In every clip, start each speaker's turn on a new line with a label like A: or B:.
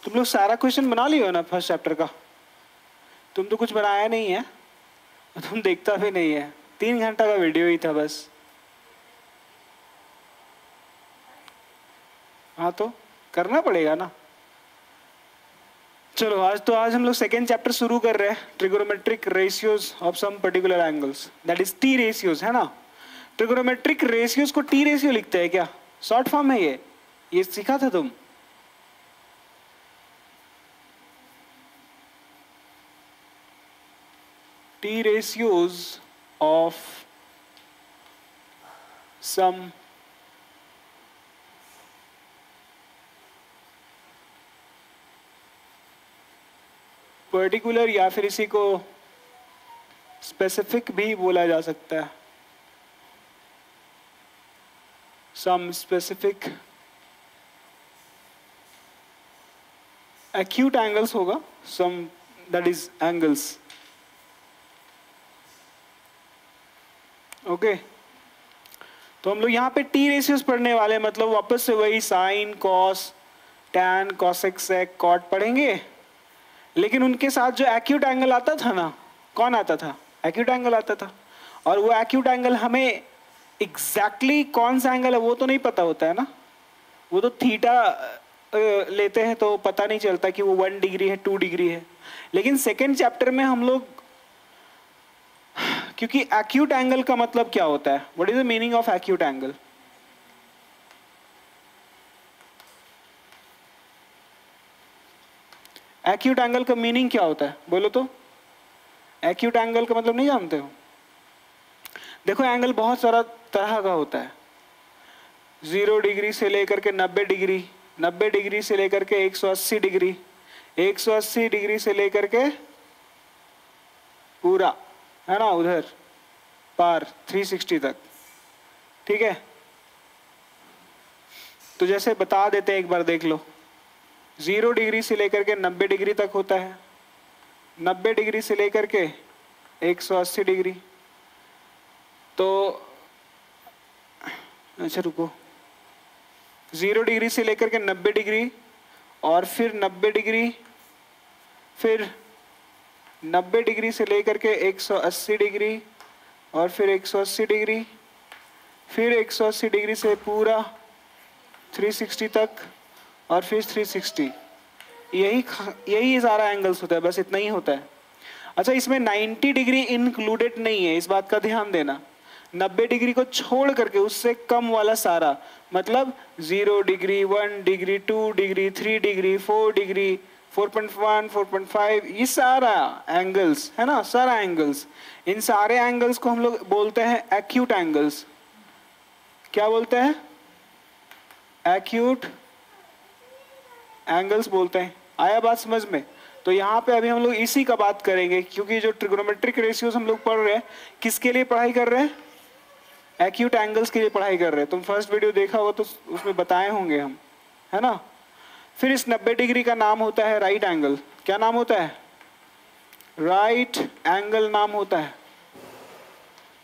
A: तुम लोग सारा क्वेश्चन बना लियो ना फर्स्ट चैप्टर का? तुम तो कुछ बनाया नहीं है, तुम देखता भी नहीं है, 3 घंटा का वीडियो ही था बस। हाँ तो करना पड़ेगा ना। चलो आज हम लोग सेकेंड चैप्टर शुरू कर रहे हैं, trigonometric ratios of some particular angles, that is T ratios, है ना। ट्रिगोनोमेट्रिक रेशियोज को टी रेशियो लिखते हैं क्या? शॉर्ट फॉर्म है ये सीखा था तुम? T ratios of some particular, या फिर इसी को स्पेसिफिक भी बोला जा सकता है, सम स्पेसिफिक एक्यूट एंगल्स होगा, सम दैट इज एंगल्स। ओके, तो हम लोग यहाँ पे टी रेशियोज पढ़ने वाले, मतलब वापस से वही साइन, कॉस, टैन, कॉसेक, सेक, कॉट पढ़ेंगे, लेकिन उनके साथ जो एक्यूट एंगल आता था ना, कौन आता था? एक्यूट एंगल आता था। और वो एक्यूट एंगल हमें एग्जैक्टली कौन सा एंगल है वो तो नहीं पता होता है ना, वो तो थीटा लेते हैं तो पता नहीं चलता कि वो 1 डिग्री है, 2 डिग्री है। लेकिन सेकेंड चैप्टर में हम लोग, क्योंकि एक्यूट एंगल का मतलब क्या होता है, what is the meaning of acute angle? Acute angle का मीनिंग क्या होता है बोलो तो? एक्यूट एंगल का मतलब नहीं जानते हो? देखो एंगल बहुत सारा तरह का होता है, 0 डिग्री से लेकर के 90 डिग्री, 90 डिग्री से लेकर के 180 डिग्री, 180 डिग्री से लेकर के पूरा, है ना, उधर पार 360 तक। ठीक है, तो जैसे बता देते हैं, एक बार देख लो। 0 डिग्री से लेकर के 90 डिग्री तक होता है, 90 डिग्री से लेकर के 180 डिग्री। तो अच्छा रुको, 0 डिग्री से लेकर के 90 डिग्री, और फिर 90 डिग्री, फिर 90 डिग्री से लेकर के 180 डिग्री, और फिर 180 डिग्री, फिर 180 डिग्री से पूरा 360 तक, और फिर 360। यही सारा एंगल्स होता है, बस इतना ही होता है। अच्छा, इसमें 90 डिग्री इंक्लूडेड नहीं है, इस बात का ध्यान देना। 90 डिग्री को छोड़ करके उससे कम वाला सारा, मतलब 0 degree, 1 degree, 2 degree, 3 degree, 4 degree, 4.1, 4.5, ये सारा एंगल्स है ना, सारा एंगल्स, इन सारे एंगल्स को हम लोग बोलते हैं एक्यूट एंगल्स। क्या बोलते हैं? एक्यूट एंगल्स बोलते हैं। आया बात समझ में? तो यहाँ पे अभी हम लोग इसी का बात करेंगे, क्योंकि जो ट्रिगोनोमेट्रिक रेशियोज हम लोग पढ़ रहे हैं, किसके लिए पढ़ाई कर रहे हैं? एक्यूट एंगल्स के लिए पढ़ाई कर रहे हैं। तुम फर्स्ट वीडियो देखा हो तो उसमें बताए होंगे हम, है ना। फिर इस 90 डिग्री का नाम होता है राइट एंगल। क्या नाम होता है? राइट एंगल नाम होता है।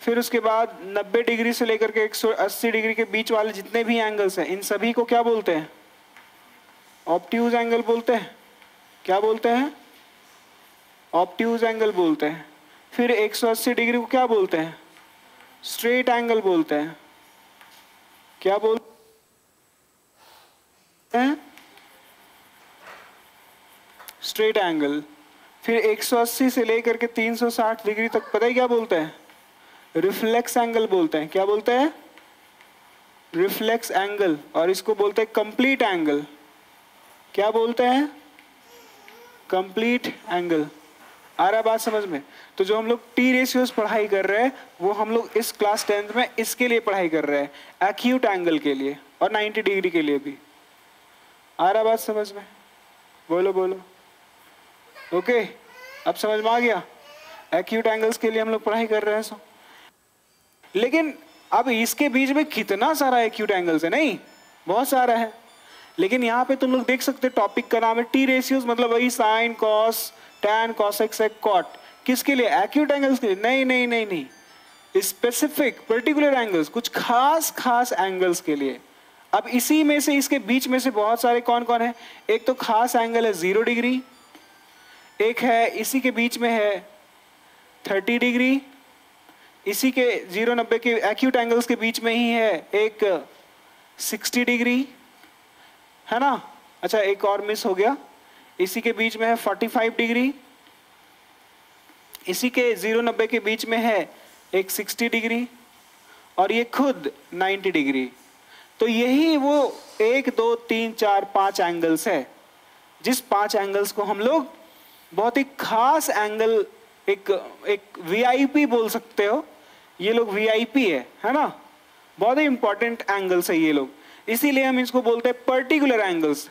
A: फिर उसके बाद 90 डिग्री से लेकर के 180 डिग्री के बीच वाले जितने भी एंगल्स हैं, इन सभी को क्या बोलते हैं? ऑब्ट्यूज एंगल बोलते हैं। क्या बोलते हैं? ऑब्ट्यूज एंगल बोलते हैं। फिर 180 डिग्री को क्या बोलते हैं? स्ट्रेट एंगल बोलते हैं। क्या बोलते हैं? Straight angle. फिर 180 से लेकर के 360 डिग्री तक पता है क्या बोलते हैं? रिफ्लेक्स एंगल बोलते हैं। क्या बोलते हैं? Reflex angle. और इसको बोलते हैं कंप्लीट एंगल। क्या बोलते हैं? Complete angle. आ रहा बात समझ में? तो जो हम लोग टी रेशियोज पढ़ाई कर रहे हैं, वो हम लोग इस क्लास 10th में इसके लिए पढ़ाई कर रहे हैं, एक्यूट एंगल के लिए और 90 डिग्री के लिए भी। आ रहा बात समझ में? बोलो बोलो। ओके, अब समझ में आ गया? एक्यूट एंगल्स के लिए हम लोग पढ़ाई कर रहे हैं। लेकिन अब इसके बीच में कितना सारा एक्यूट एंगल्स है, नहीं बहुत सारा है। लेकिन यहाँ पे तुम लोग देख सकते हो टॉपिक का नाम है टी रेशियोज, मतलब वही साइन, कॉस, टैन, कॉसेक, सेक, कॉट। किसके लिए? एक्यूट एंगल्स के लिए। नहीं नहीं नहीं नहीं, स्पेसिफिक पर्टिकुलर एंगल्स, कुछ खास खास एंगल्स के लिए। अब इसी में से इसके बीच में से बहुत सारे कौन कौन है, एक तो खास एंगल है 0 डिग्री, एक है इसी के बीच में है 30 डिग्री, इसी के 0-90 के एक्यूट एंगल्स के बीच में ही है एक 60 डिग्री, है ना। अच्छा एक और मिस हो गया, इसी के बीच में है 45 डिग्री, इसी के 0-90 के बीच में है एक 60 डिग्री, और ये खुद 90 डिग्री। तो यही वो 1 2 3 4 5 एंगल्स है, जिस 5 एंगल्स को हम लोग बहुत ही खास एंगल, एक वीआईपी बोल सकते हो, ये लोग वीआईपी है ना, बहुत ही इंपॉर्टेंट एंगल्स है ये लोग, इसीलिए हम इसको बोलते हैं पर्टिकुलर एंगल्स।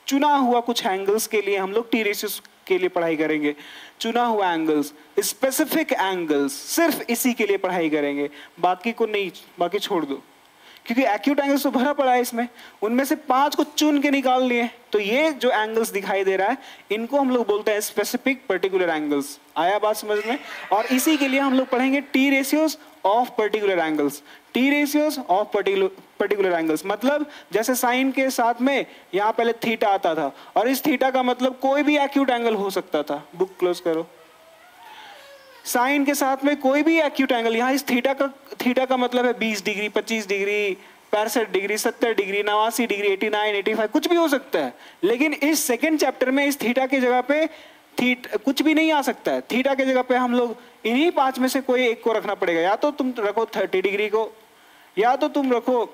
A: चुना हुआ कुछ एंगल्स के लिए हम लोग टी रेशियोस के लिए पढ़ाई करेंगे, चुना हुआ एंगल्स, स्पेसिफिक एंगल्स, सिर्फ इसी के लिए पढ़ाई करेंगे, बाकी को नहीं, बाकी छोड़ दो, क्योंकि एक्यूट एंगल्स तो भरा पड़ा है इसमें, उनमें से 5 को चुन के निकाल लिए। तो ये जो एंगल्स दिखाई दे रहा है इनको हम लोग बोलते हैं स्पेसिफिक पर्टिकुलर एंगल्स। आया बात समझ में? और इसी के लिए हम लोग पढ़ेंगे T ratios of particular angles. T ratios of particular angles मतलब जैसे साइन के साथ में यहाँ पहले थीटा आता था, और इस थीटा का मतलब कोई भी एक्यूट एंगल हो सकता था। बुक क्लोज करो। साइन के साथ में कोई भी एक्यूट एंगल, यहाँ इस थीटा का मतलब है 20 degree, 25 degree, 65 degree, 70 degree, 89 degree, 89, 85, कुछ भी हो सकता है। लेकिन इस सेकेंड चैप्टर में इस थीटा की जगह पे कुछ भी नहीं आ सकता है। थीटा की जगह पे हम लोग इन्हीं 5 में से कोई एक को रखना पड़ेगा। या तो तुम रखो 30 डिग्री को, या तो तुम रखो,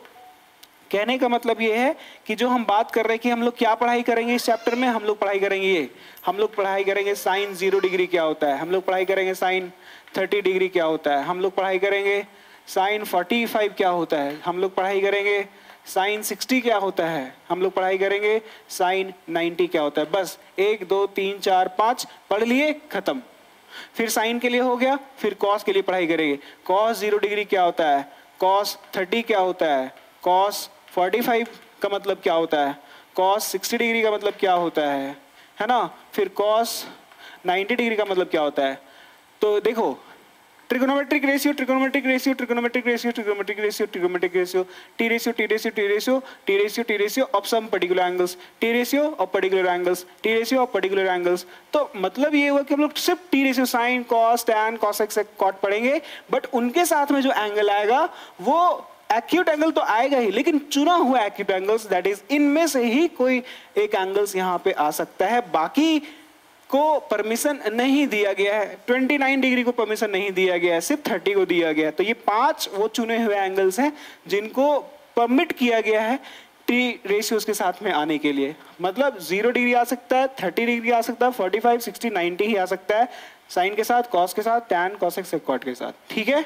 A: कहने का मतलब ये है कि जो हम बात कर रहे हैं कि हम लोग क्या पढ़ाई करेंगे इस चैप्टर में, हम लोग पढ़ाई करेंगे ये, हम लोग पढ़ाई करेंगे साइन 0 डिग्री क्या होता है, हम लोग पढ़ाई करेंगे साइन 30 डिग्री क्या होता है, हम लोग पढ़ाई करेंगे साइन 45 क्या होता है, हम लोग पढ़ाई करेंगे साइन 60 क्या होता है, हम लोग पढ़ाई करेंगे साइन 90 क्या होता है। बस 1 2 3 4 5 पढ़ लिए, खत्म। फिर साइन के लिए हो गया, फिर कॉस के लिए पढ़ाई करेंगे। कॉस 0 डिग्री क्या होता है, कॉस 30 क्या होता है, कॉस 45 का मतलब क्या होता है, कॉस 60 डिग्री का मतलब क्या होता है ना। फिर कॉस 90 डिग्री का मतलब क्या होता है। तो देखो, trigonometric ratio, trigonometric ratio, trigonometric ratio, trigonometric ratio, trigonometric ratio, T ratio, T ratio, T ratio, T ratio, T ratio of some particular angles, T ratio of particular angles, T ratio of particular angles. तो मतलब ये हुआ कि हम लोग सिर्फ T ratio, sine, cos, tan, cosec, cot पढ़ेंगे, but उनके साथ में जो एंगल आएगा वो एक्यूट एंगल तो आएगा ही, लेकिन चुना हुआ एक्यूट एंगल्स, दैट इज इनमें से ही कोई एक एंगल्स यहाँ पे आ सकता है, बाकी को परमिशन नहीं दिया गया है। 29 डिग्री को परमिशन नहीं दिया गया है, सिर्फ 30 को दिया गया है। तो ये 5 वो चुने हुए एंगल्स हैं जिनको परमिट किया गया है टी रेशियोज के साथ में आने के लिए। मतलब 0 डिग्री आ सकता है, 30 डिग्री आ सकता है, 45, 60, 90 ही आ सकता है, साइन के साथ, कॉस के साथ, टैन, कोसेक, सेकॉट के साथ। ठीक है,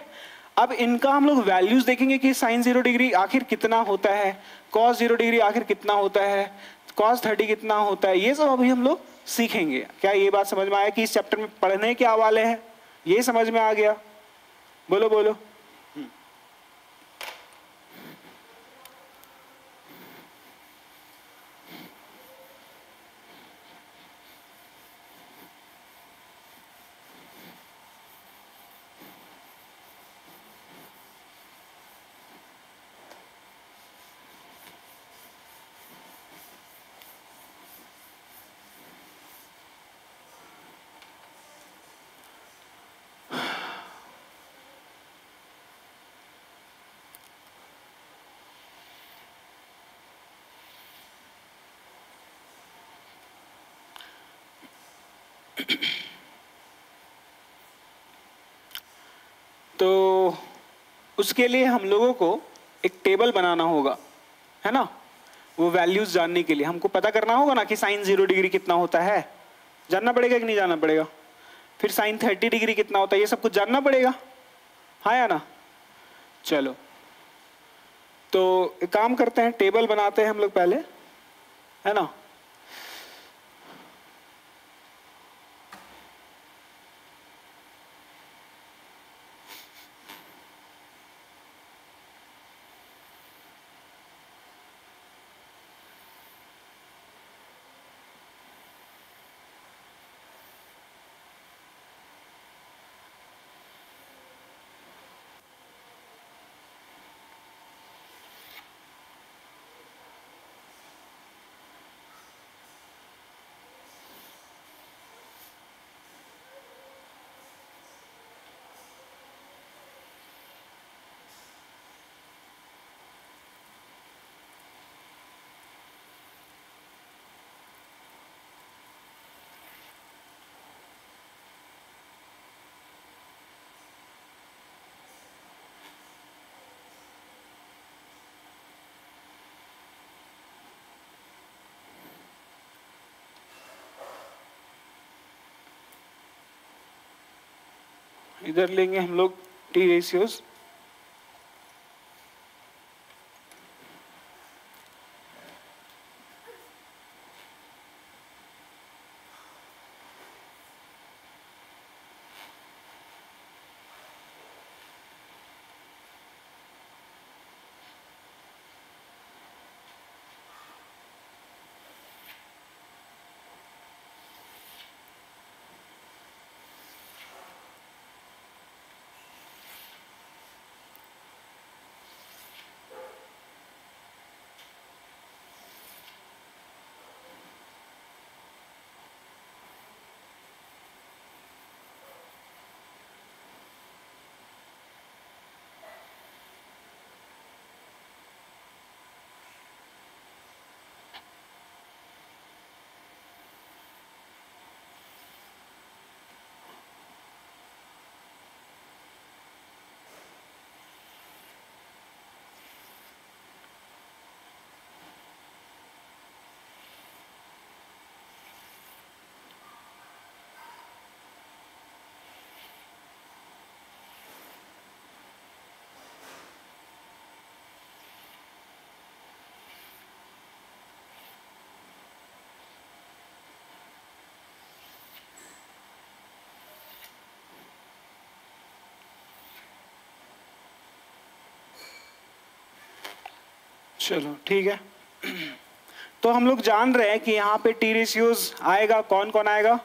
A: अब इनका हम लोग वैल्यूज देखेंगे कि साइन 0 डिग्री आखिर कितना होता है, कॉस 0 डिग्री आखिर कितना होता है, कॉस 30 कितना होता है, ये सब अभी हम लोग सीखेंगे। क्या ये बात समझ में आया कि इस चैप्टर में पढ़ने क्या वाले हैं, ये समझ में आ गया? बोलो बोलो। तो उसके लिए हम लोगों को एक टेबल बनाना होगा, है ना। वो वैल्यूज जानने के लिए हमको पता करना होगा ना कि साइन 0 डिग्री कितना होता है, जानना पड़ेगा कि नहीं जानना पड़ेगा। फिर साइन 30 डिग्री कितना होता है, ये सब कुछ जानना पड़ेगा, हाँ या ना। चलो, तो एक काम करते हैं, टेबल बनाते हैं हम लोग पहले, है ना। इधर लेंगे हम लोग टी रेशियोज। चलो ठीक है। तो हम लोग जान रहे हैं कि यहाँ पे टी रेशियोज आएगा, कौन कौन आएगा?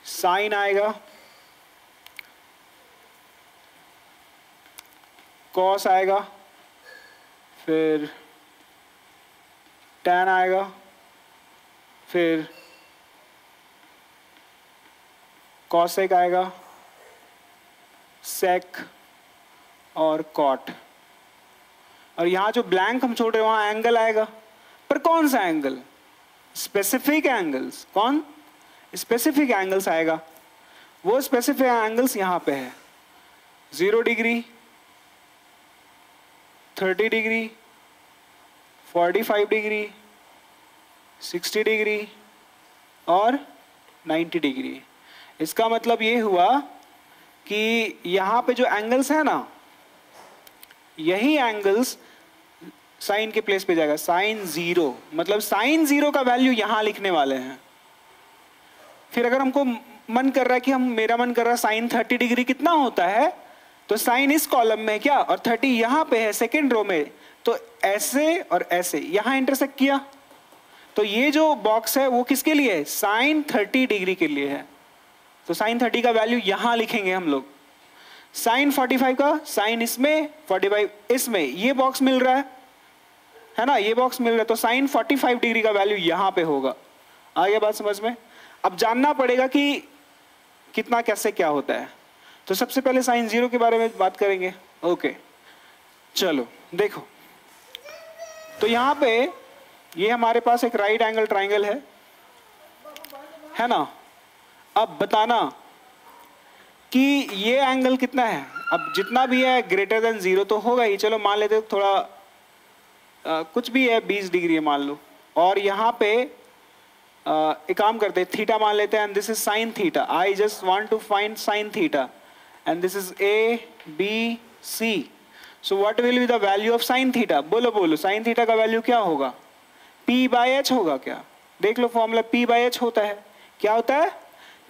A: साइन आएगा, कॉस आएगा, फिर टैन आएगा, फिर कॉसेक आएगा, सेक और कॉट। और यहाँ जो ब्लैंक हम छोड़ रहे हैं वहाँ एंगल आएगा, पर कौन सा एंगल? Specific angles. कौन? स्पेसिफिक एंगल्स आएगा। वो स्पेसिफिक एंगल्स यहाँ पे है, 0 डिग्री, 30 डिग्री, 45 डिग्री, 60 डिग्री और 90 डिग्री। इसका मतलब ये हुआ कि यहाँ पे जो एंगल्स है ना, यही एंगल्स साइन के प्लेस पे जाएगा। साइन 0, मतलब साइन 0 का वैल्यू यहां लिखने वाले हैं। फिर अगर हमको मन कर रहा है कि मेरा मन कर रहा है साइन 30 डिग्री कितना होता है, तो साइन इस कॉलम में है क्या, और 30 यहां पे है सेकेंड रो में, तो ऐसे और ऐसे यहां इंटरसेक्ट किया, तो ये जो बॉक्स है वो किसके लिए है? साइन 30 डिग्री के लिए है। तो साइन 30 का वैल्यू यहां लिखेंगे हम लोग। साइन 45 का, साइन इसमें, 45 इसमें, ये बॉक्स मिल रहा है ना, ये बॉक्स मिल रहा है, तो साइन 45 डिग्री का वैल्यू यहां पे होगा। आगे बात समझ में? अब जानना पड़ेगा कि कितना कैसे क्या होता है। तो सबसे पहले साइन 0 के बारे में बात करेंगे। ओके, चलो देखो, तो यहां पे ये हमारे पास एक राइट एंगल ट्राइंगल है ना। अब बताना कि ये एंगल कितना है। अब जितना भी है ग्रेटर देन 0 तो होगा ही, चलो मान लेते थोड़ा कुछ भी है, 20 डिग्री है मान लो, और यहाँ पे एक काम करते हैं, थीटा मान लेते हैं, and this is sine theta. I just want to find sine theta, and this is A B C. So what will be the value of sine theta? बोलो बोलो, साइन थीटा का वैल्यू क्या होगा? p/h होगा क्या? देख लो formula, p/h होता है। क्या होता है?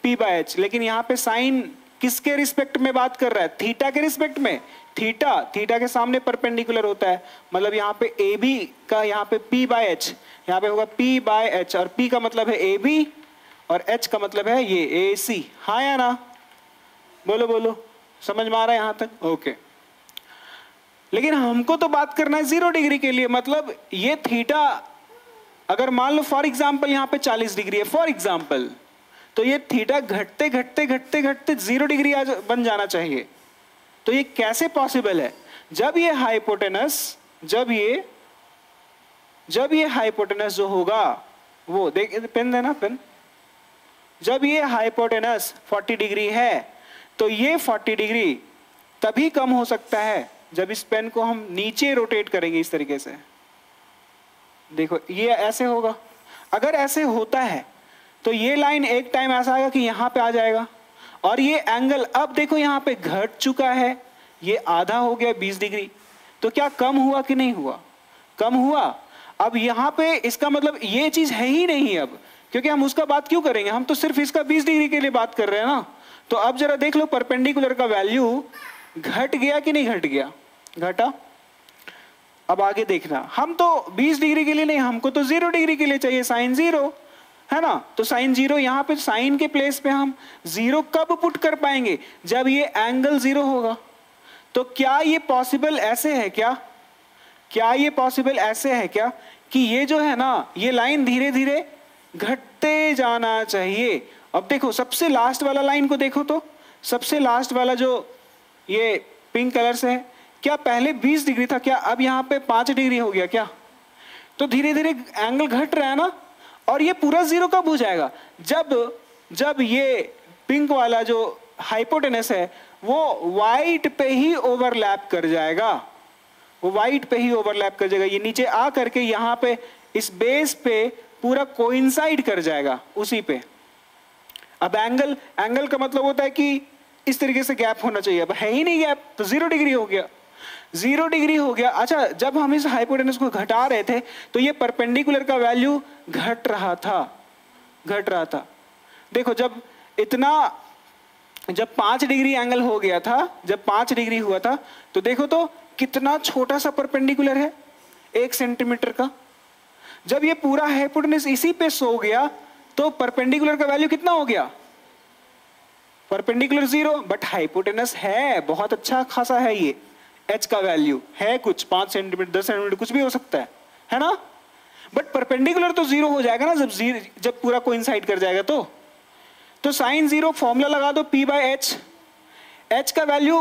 A: p/h। लेकिन यहाँ पे साइन किसके रिस्पेक्ट में बात कर रहा है? थीटा के रिस्पेक्ट में। थीटा के सामने परपेंडिकुलर होता है, मतलब यहाँ पे ए बी का यहाँ पे p/h, यहाँ पे होगा p/h, और p का मतलब है ए बी और h का मतलब है ये ए सी। हाँ या ना? बोलो बोलो, समझ में आ रहा है यहाँ तक? ओके। लेकिन हमको तो बात करना है 0 डिग्री के लिए, मतलब ये थीटा अगर मान लो फॉर एग्जाम्पल यहाँ पे 40 डिग्री है फॉर एग्जाम्पल, तो ये थीटा घटते घटते घटते घटते 0 डिग्री बन जाना चाहिए। तो ये कैसे पॉसिबल है? जब ये हाइपोटेनस जो होगा वो देख, पेन देना पेन। जब ये हाइपोटेनस 40 डिग्री है, तो ये 40 डिग्री तभी कम हो सकता है जब इस पेन को हम नीचे रोटेट करेंगे इस तरीके से। देखो ये ऐसे होगा। अगर ऐसे होता है तो ये लाइन एक टाइम ऐसा आएगा कि यहां पे आ जाएगा, और ये एंगल अब देखो यहाँ पे घट चुका है, ये आधा हो गया 20 डिग्री। तो क्या कम हुआ कि नहीं हुआ? कम हुआ। अब यहाँ पे इसका मतलब ये चीज है ही नहीं अब, क्योंकि हम उसका बात क्यों करेंगे, हम तो सिर्फ इसका 20 डिग्री के लिए बात कर रहे हैं ना। तो अब जरा देख लो परपेंडिकुलर का वैल्यू घट गया कि नहीं घट गया? घटा। अब आगे देखना, हम तो 20 डिग्री के लिए नहीं, हमको तो 0 डिग्री के लिए चाहिए, साइन 0 है ना। तो साइन 0, यहाँ पे साइन के प्लेस पे हम 0 कब पुट कर पाएंगे? जब ये एंगल 0 होगा। तो क्या ये पॉसिबल ऐसे है क्या? क्या ये पॉसिबल ऐसे है क्या कि ये जो है ना, ये लाइन धीरे धीरे घटते जाना चाहिए। अब देखो सबसे लास्ट वाला लाइन को देखो, तो सबसे लास्ट वाला जो ये पिंक कलर से है, क्या पहले 20 डिग्री था, क्या अब यहाँ पे 5 डिग्री हो गया क्या? तो धीरे धीरे एंगल घट रहा है ना। और ये पूरा 0 कब हो जाएगा? जब ये पिंक वाला जो हाइपोटेनस है वो वाइट पे ही ओवरलैप कर जाएगा, वो वाइट पे ही ओवरलैप कर जाएगा, ये नीचे आ करके यहाँ पे इस बेस पे पूरा कोइंसाइड कर जाएगा उसी पे। अब एंगल का मतलब होता है कि इस तरीके से गैप होना चाहिए, अब है ही नहीं गैप, तो 0 डिग्री हो गया, 0 डिग्री हो गया। अच्छा, जब हम इस हाइपोटेनस को घटा रहे थे तो ये परपेंडिकुलर का वैल्यू घट रहा था। देखो जब 5 डिग्री एंगल हो गया था, जब 5 डिग्री हुआ था, तो देखो तो कितना छोटा सा परपेंडिकुलर है, 1 सेंटीमीटर का। जब ये पूरा हाइपोटेनस इसी पे सो गया तो परपेंडिकुलर का वैल्यू कितना हो गया? परपेंडिकुलर 0, बट हाइपोटेनस है बहुत अच्छा खासा है, ये h का वैल्यू है कुछ 5 सेंटीमीटर 10 सेंटीमीटर कुछ भी हो सकता है ना। बट परपेंडिकुलर तो 0 हो जाएगा ना जब पूरा कोइंसाइड कर जाएगा। तो साइन 0 फॉर्मूला लगा दो p/h, h का वैल्यू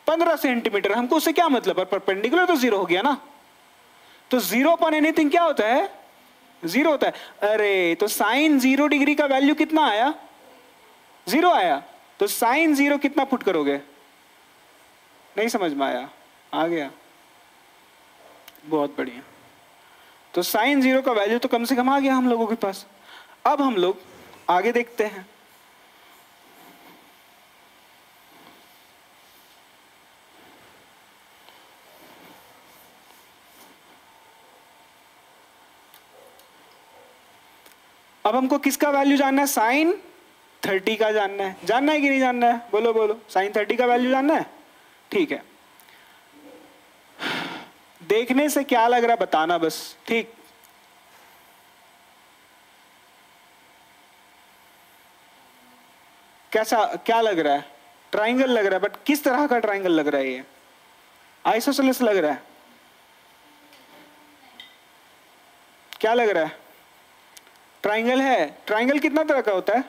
A: 15 सेंटीमीटर, हमको उससे क्या मतलब है, परपेंडिकुलर तो 0 हो गया ना। तो 0 अपॉन एनीथिंग क्या होता है? 0 होता है। अरे तो साइन 0 डिग्री का वैल्यू कितना आया? 0 आया। तो साइन 0 कितना पुट करोगे? नहीं समझ में आया? आ गया, बहुत बढ़िया। तो साइन 0 का वैल्यू तो कम से कम आ गया हम लोगों के पास। अब हम लोग आगे देखते हैं। अब हमको किसका वैल्यू जानना है? साइन 30 का जानना है कि नहीं जानना है? बोलो बोलो, साइन 30 का वैल्यू जानना है? ठीक है, देखने से क्या लग रहा है बताना बस, ठीक। कैसा क्या लग रहा है? ट्राइंगल लग रहा है, बट किस तरह का ट्राइंगल लग रहा है? ये आइसोसेलेस लग रहा है? क्या लग रहा है? ट्राइंगल है। ट्राइंगल कितना तरह का होता है?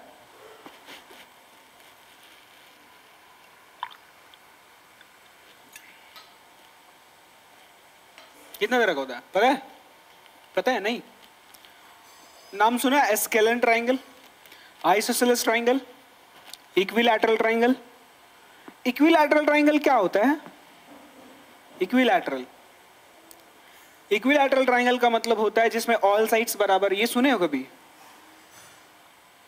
A: कितना तरह का होता है पता है? पता है नहीं? नाम सुना है? Scalene triangle, isosceles triangle, equilateral triangle. Equilateral triangle क्या होता है? इक्विलैटरल ट्राइंगल का मतलब होता है जिसमें ऑल साइड्स बराबर। ये सुने हो कभी?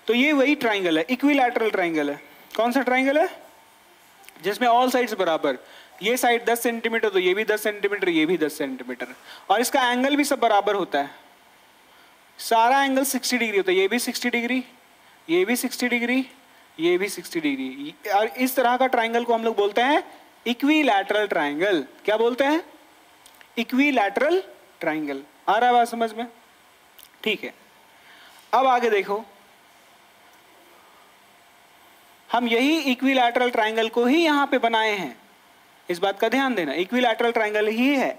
A: तो ये वही ट्राइंगल है, इक्विलैटरल ट्राइंगल है। कौन सा ट्राइंगल है? जिसमें ऑल साइड्स बराबर, ये साइड 10 सेंटीमीटर तो ये भी 10 सेंटीमीटर, ये भी 10 सेंटीमीटर, और इसका एंगल भी सब बराबर होता है। सारा एंगल 60 डिग्री होता है, ये भी 60 डिग्री, ये भी 60 डिग्री, ये भी 60 डिग्री। और इस तरह का ट्राइंगल को हम लोग बोलते हैं इक्विलैटरल ट्राइंगल। क्या बोलते हैं? Equilateral triangle. आ रहा है बात समझ में? ठीक है, अब आगे देखो, हम यही इक्विलैटरल ट्राइंगल को ही यहां पे बनाए हैं, इस बात का ध्यान देना, इक्विलैटरल ट्राइंगल ही है।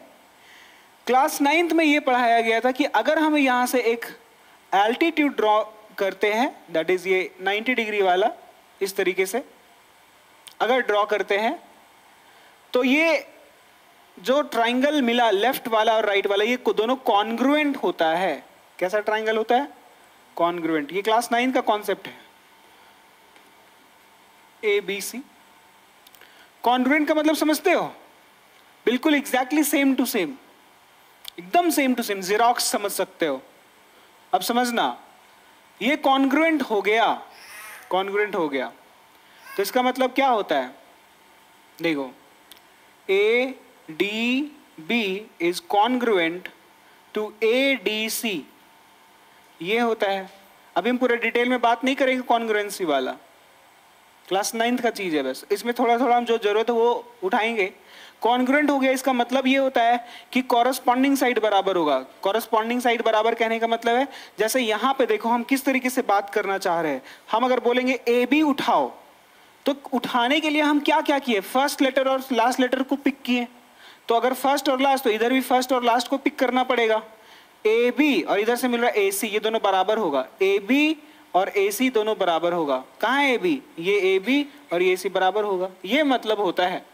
A: क्लास 9th में ये पढ़ाया गया था कि अगर हम यहां से एक एल्टीट्यूड ड्रॉ करते हैं, दैट इज ये 90 डिग्री वाला, इस तरीके से अगर ड्रॉ करते हैं तो ये जो ट्राइंगल मिला लेफ्ट वाला और राइट वाला, ये दोनों कॉन्ग्रुएंट होता है। कैसा ट्राइंगल होता है? कॉन्ग्रुएंट। ये क्लास 9 का कॉन्सेप्ट है, ABC। कॉन्ग्रुएंट का मतलब समझते हो? बिल्कुल एग्जैक्टली सेम टू सेम, एकदम सेम टू सेम, जेरोक्स समझ सकते हो। अब समझना, ये कॉन्ग्रुएंट हो गया, कॉन्ग्रुएंट हो गया। तो इसका मतलब क्या होता है, देखो A D B is congruent to A D C, ये होता है। अभी हम पूरे डिटेल में बात नहीं करेंगे कॉन्ग्रुएंसी वाला, क्लास 9th का चीज है बस, इसमें थोड़ा थोड़ा हम जो जरूरत है वो उठाएंगे। कॉन्ग्रुएंट हो गया, इसका मतलब ये होता है कि कॉरस्पॉन्डिंग साइड बराबर होगा। कॉरस्पॉन्डिंग साइड बराबर कहने का मतलब है, जैसे यहां पे देखो हम किस तरीके से बात करना चाह रहे हैं। हम अगर बोलेंगे ए बी उठाओ, तो उठाने के लिए हम क्या क्या किए, फर्स्ट लेटर और लास्ट लेटर को पिक किए। तो अगर फर्स्ट और लास्ट, तो इधर भी फर्स्ट और लास्ट को पिक करना पड़ेगा। ए बी और इधर से मिल रहा है ए सी, ये दोनों बराबर होगा। ए बी और ए सी दोनों बराबर होगा। कहाँ है ए बी, ये ए बी और ये सी बराबर होगा। ये मतलब होता है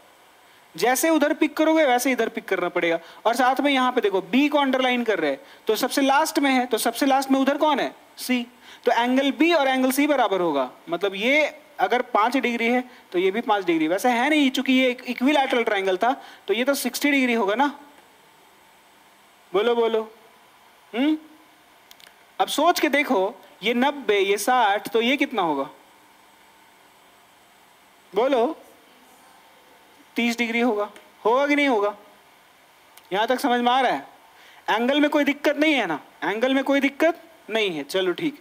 A: जैसे उधर पिक करोगे वैसे इधर पिक करना पड़ेगा। और साथ में यहाँ पे देखो बी को अंडरलाइन कर रहे हैं, तो सबसे लास्ट में है, तो सबसे लास्ट में उधर कौन है, सी। तो एंगल बी और एंगल सी बराबर होगा। मतलब ये अगर 5 डिग्री है तो ये भी 5 डिग्री, वैसे है नहीं चूंकि ये इक्विलैटरल ट्रायंगल था, तो ये तो 60 डिग्री होगा ना। बोलो बोलो। अब सोच के देखो, ये 90, ये 60, तो ये कितना होगा, बोलो 30 डिग्री होगा। होगा कि नहीं होगा, यहां तक समझ में आ रहा है। एंगल में कोई दिक्कत नहीं है ना, एंगल में कोई दिक्कत नहीं है। चलो ठीक।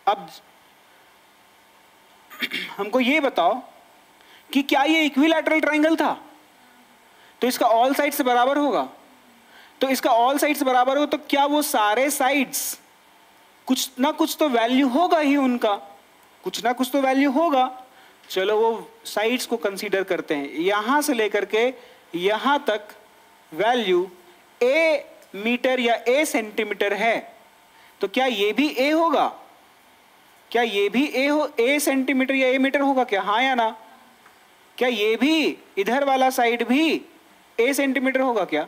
A: अब हमको ये बताओ कि क्या ये इक्विलैटरल ट्रायंगल था, तो इसका ऑल साइड से बराबर होगा। तो इसका ऑल साइड से बराबर हो तो क्या वो सारे साइड्स कुछ ना कुछ तो वैल्यू होगा ही उनका, कुछ ना कुछ तो वैल्यू होगा। चलो वो साइड्स को कंसीडर करते हैं। यहां से लेकर के यहां तक वैल्यू ए मीटर या ए सेंटीमीटर है, तो क्या ये भी ए होगा, क्या ये भी ए सेंटीमीटर या ए मीटर होगा क्या, हाँ या ना। क्या ये भी इधर वाला साइड भी ए सेंटीमीटर होगा क्या,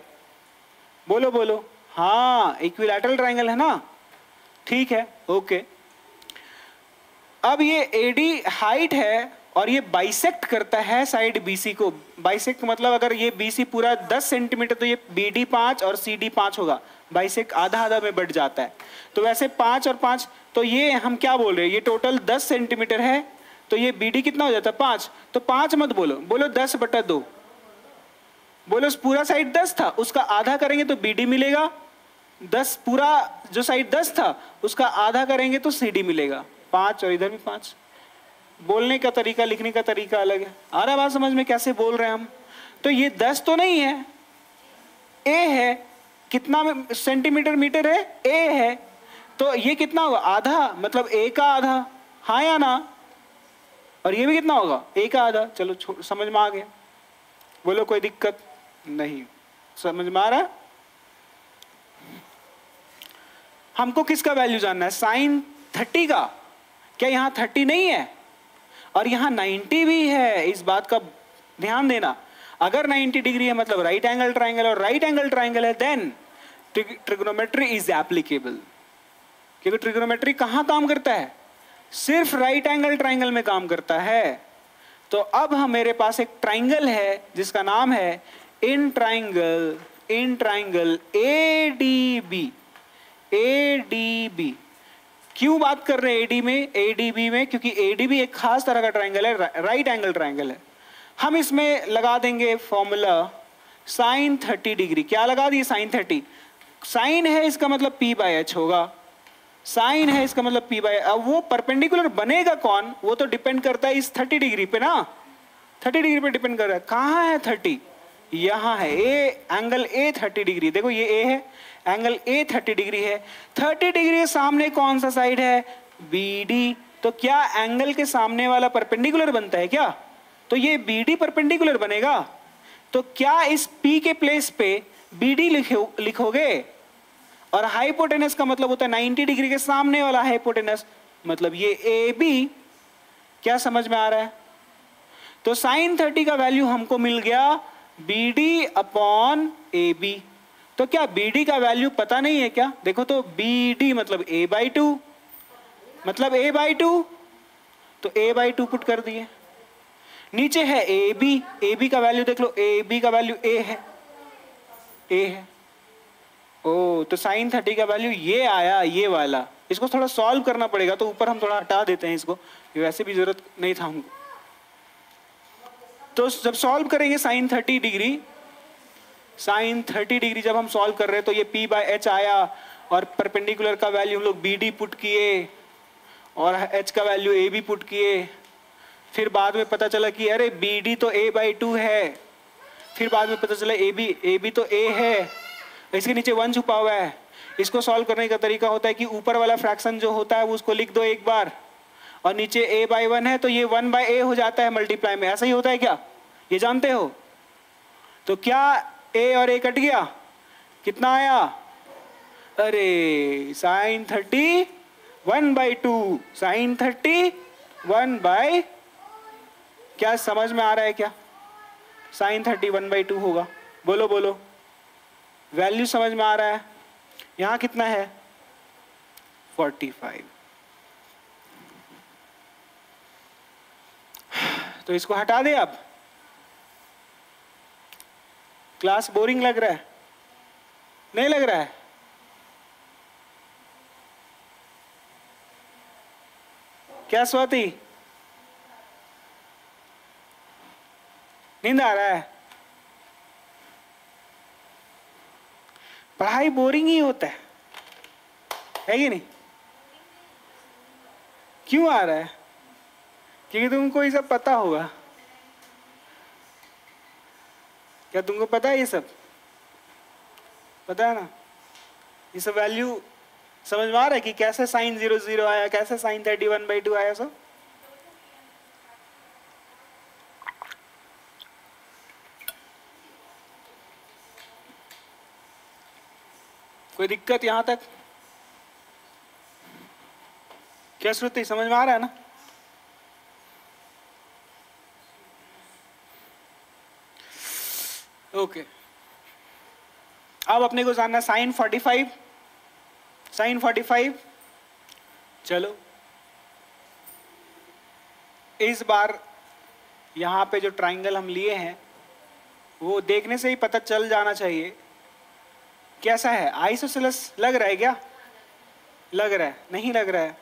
A: बोलो बोलो। हाँ, इक्विलैटरल ट्रायंगल है ना, ठीक है, ओके। अब ये एडी हाइट है और ये बाइसेक्ट करता है साइड बीसी को। बाइसेक्ट मतलब अगर ये बीसी पूरा 10 सेंटीमीटर, तो ये बीडी 5 और सीडी 5 होगा। बाइसेक्ट आधा आधा में बढ़ जाता है, तो वैसे 5 और 5, तो ये हम क्या बोल रहे हैं, ये टोटल 10 सेंटीमीटर है, तो ये बीडी कितना हो जाता है 5। तो 5 मत बोलो, बोलो 10/2। बोलो पूरा साइड 10 था, उसका आधा करेंगे तो बीडी मिलेगा। 10 पूरा जो साइड 10 था उसका आधा करेंगे तो सीडी मिलेगा 5, और इधर भी 5। बोलने का तरीका, लिखने का तरीका अलग है। आ रहा बात समझ में कैसे बोल रहे हैं हम। तो ये 10 तो नहीं है, ए है। कितना सेंटीमीटर मीटर है, ए है। तो ये कितना होगा, आधा, मतलब ए का आधा, हाँ या ना। और ये भी कितना होगा, ए का आधा। चलो समझ में आ गया, बोलो कोई दिक्कत नहीं, समझ में आ रहा है। हमको किसका वैल्यू जानना है, साइन 30 का। क्या यहाँ 30 नहीं है और यहाँ 90 भी है, इस बात का ध्यान देना। अगर 90 डिग्री है मतलब राइट एंगल ट्रायंगल, और राइट एंगल ट्रायंगल है देन ट्रिग्नोमेट्री इज एप्लीकेबल। क्योंकि ट्रिग्नोमेट्री कहाँ काम करता है, सिर्फ राइट एंगल ट्रायंगल में काम करता है। तो अब हम मेरे पास एक ट्रायंगल है जिसका नाम है इन ट्रायंगल एडीबी। एडीबी क्यों बात कर रहे हैं एडी में, एडीबी में, क्योंकि एडीबी एक खास तरह का ट्रायंगल है, राइट एंगल ट्रायंगल है। हम इसमें लगा देंगे फॉर्मूला साइन 30 डिग्री। क्या लगा दिए, साइन 30। साइन है इसका मतलब p/h होगा, साइन है इसका मतलब p/h। अब वो परपेंडिकुलर बनेगा कौन, वो तो डिपेंड करता है इस 30 डिग्री पे ना, 30 डिग्री पे डिपेंड कर रहा है। कहाँ है 30, यहाँ है। ए एंगल ए 30 डिग्री, देखो ये ए है, एंगल ए 30 डिग्री है। 30 डिग्री के सामने कौन सा साइड है, बीडी। तो क्या एंगल के सामने वाला परपेंडिकुलर बनता है क्या, तो ये बीडी परपेंडिकुलर बनेगा। तो क्या इस पी के प्लेस पे बीडी लिखोगे, और हाइपोटेनस का मतलब होता है 90 डिग्री के सामने वाला हाइपोटेनस, मतलब ये ए बी। क्या समझ में आ रहा है। तो साइन 30 का वैल्यू हमको मिल गया बीडी अपॉन ए बी। तो क्या बीडी का वैल्यू पता नहीं है क्या, देखो तो बीडी मतलब a/2, मतलब a/2, तो a/2 पुट कर दिए। नीचे है ए बी का वैल्यू देख लो, ए बी का वैल्यू ए है, ए है। ओ तो साइन 30 का वैल्यू ये आया, ये वाला। इसको थोड़ा सॉल्व करना पड़ेगा, तो ऊपर हम थोड़ा हटा देते हैं इसको, वैसे भी जरूरत नहीं था हमको। तो जब सॉल्व करेंगे साइन 30 डिग्री, साइन 30 डिग्री जब हम सॉल्व कर रहे हैं तो ये p/h आया, और परपेंडिकुलर का वैल्यू हम लोग bd पुट किए और h का वैल्यू ab पुट किए। फिर बाद में पता चला कि अरे bd तो a/2 है, फिर बाद में पता चला ab तो a है, इसके नीचे 1 छुपा हुआ है। इसको सॉल्व करने का तरीका होता है कि ऊपर वाला फ्रैक्शन जो होता है वो उसको लिख दो एक बार, और नीचे a/1 है तो ये 1/a हो जाता है मल्टीप्लाई में। ऐसा ही होता है क्या, ये जानते हो? तो क्या a और a कट गया, कितना आया? अरे साइन 30 1/2, साइन 30 1/, क्या समझ में आ रहा है क्या? साइन 30 1/2 होगा, बोलो बोलो, वैल्यू समझ में आ रहा है? यहां कितना है? 45। तो इसको हटा दे। अब क्लास बोरिंग लग रहा है? नहीं लग रहा है? क्या स्वाति, नींद आ रहा है? पढ़ाई बोरिंग ही होता है कि नहीं? क्यों आ रहा है? क्योंकि तुमको ये सब पता होगा। क्या तुमको पता है? ये सब पता है ना? ये सब वैल्यू समझ में आ रहा है कि कैसे साइन 0 आया, कैसे साइन 31/2 आया? सब कोई दिक्कत यहां तक? क्या श्रुति, समझ में आ रहा है ना? ओके। अब अपने को जानना साइन 45, साइन 45। चलो इस बार यहां पे जो ट्राइंगल हम लिए हैं वो देखने से ही पता चल जाना चाहिए कैसा है। आइसोसेलेस लग रहा है क्या? लग रहा है? नहीं लग रहा है?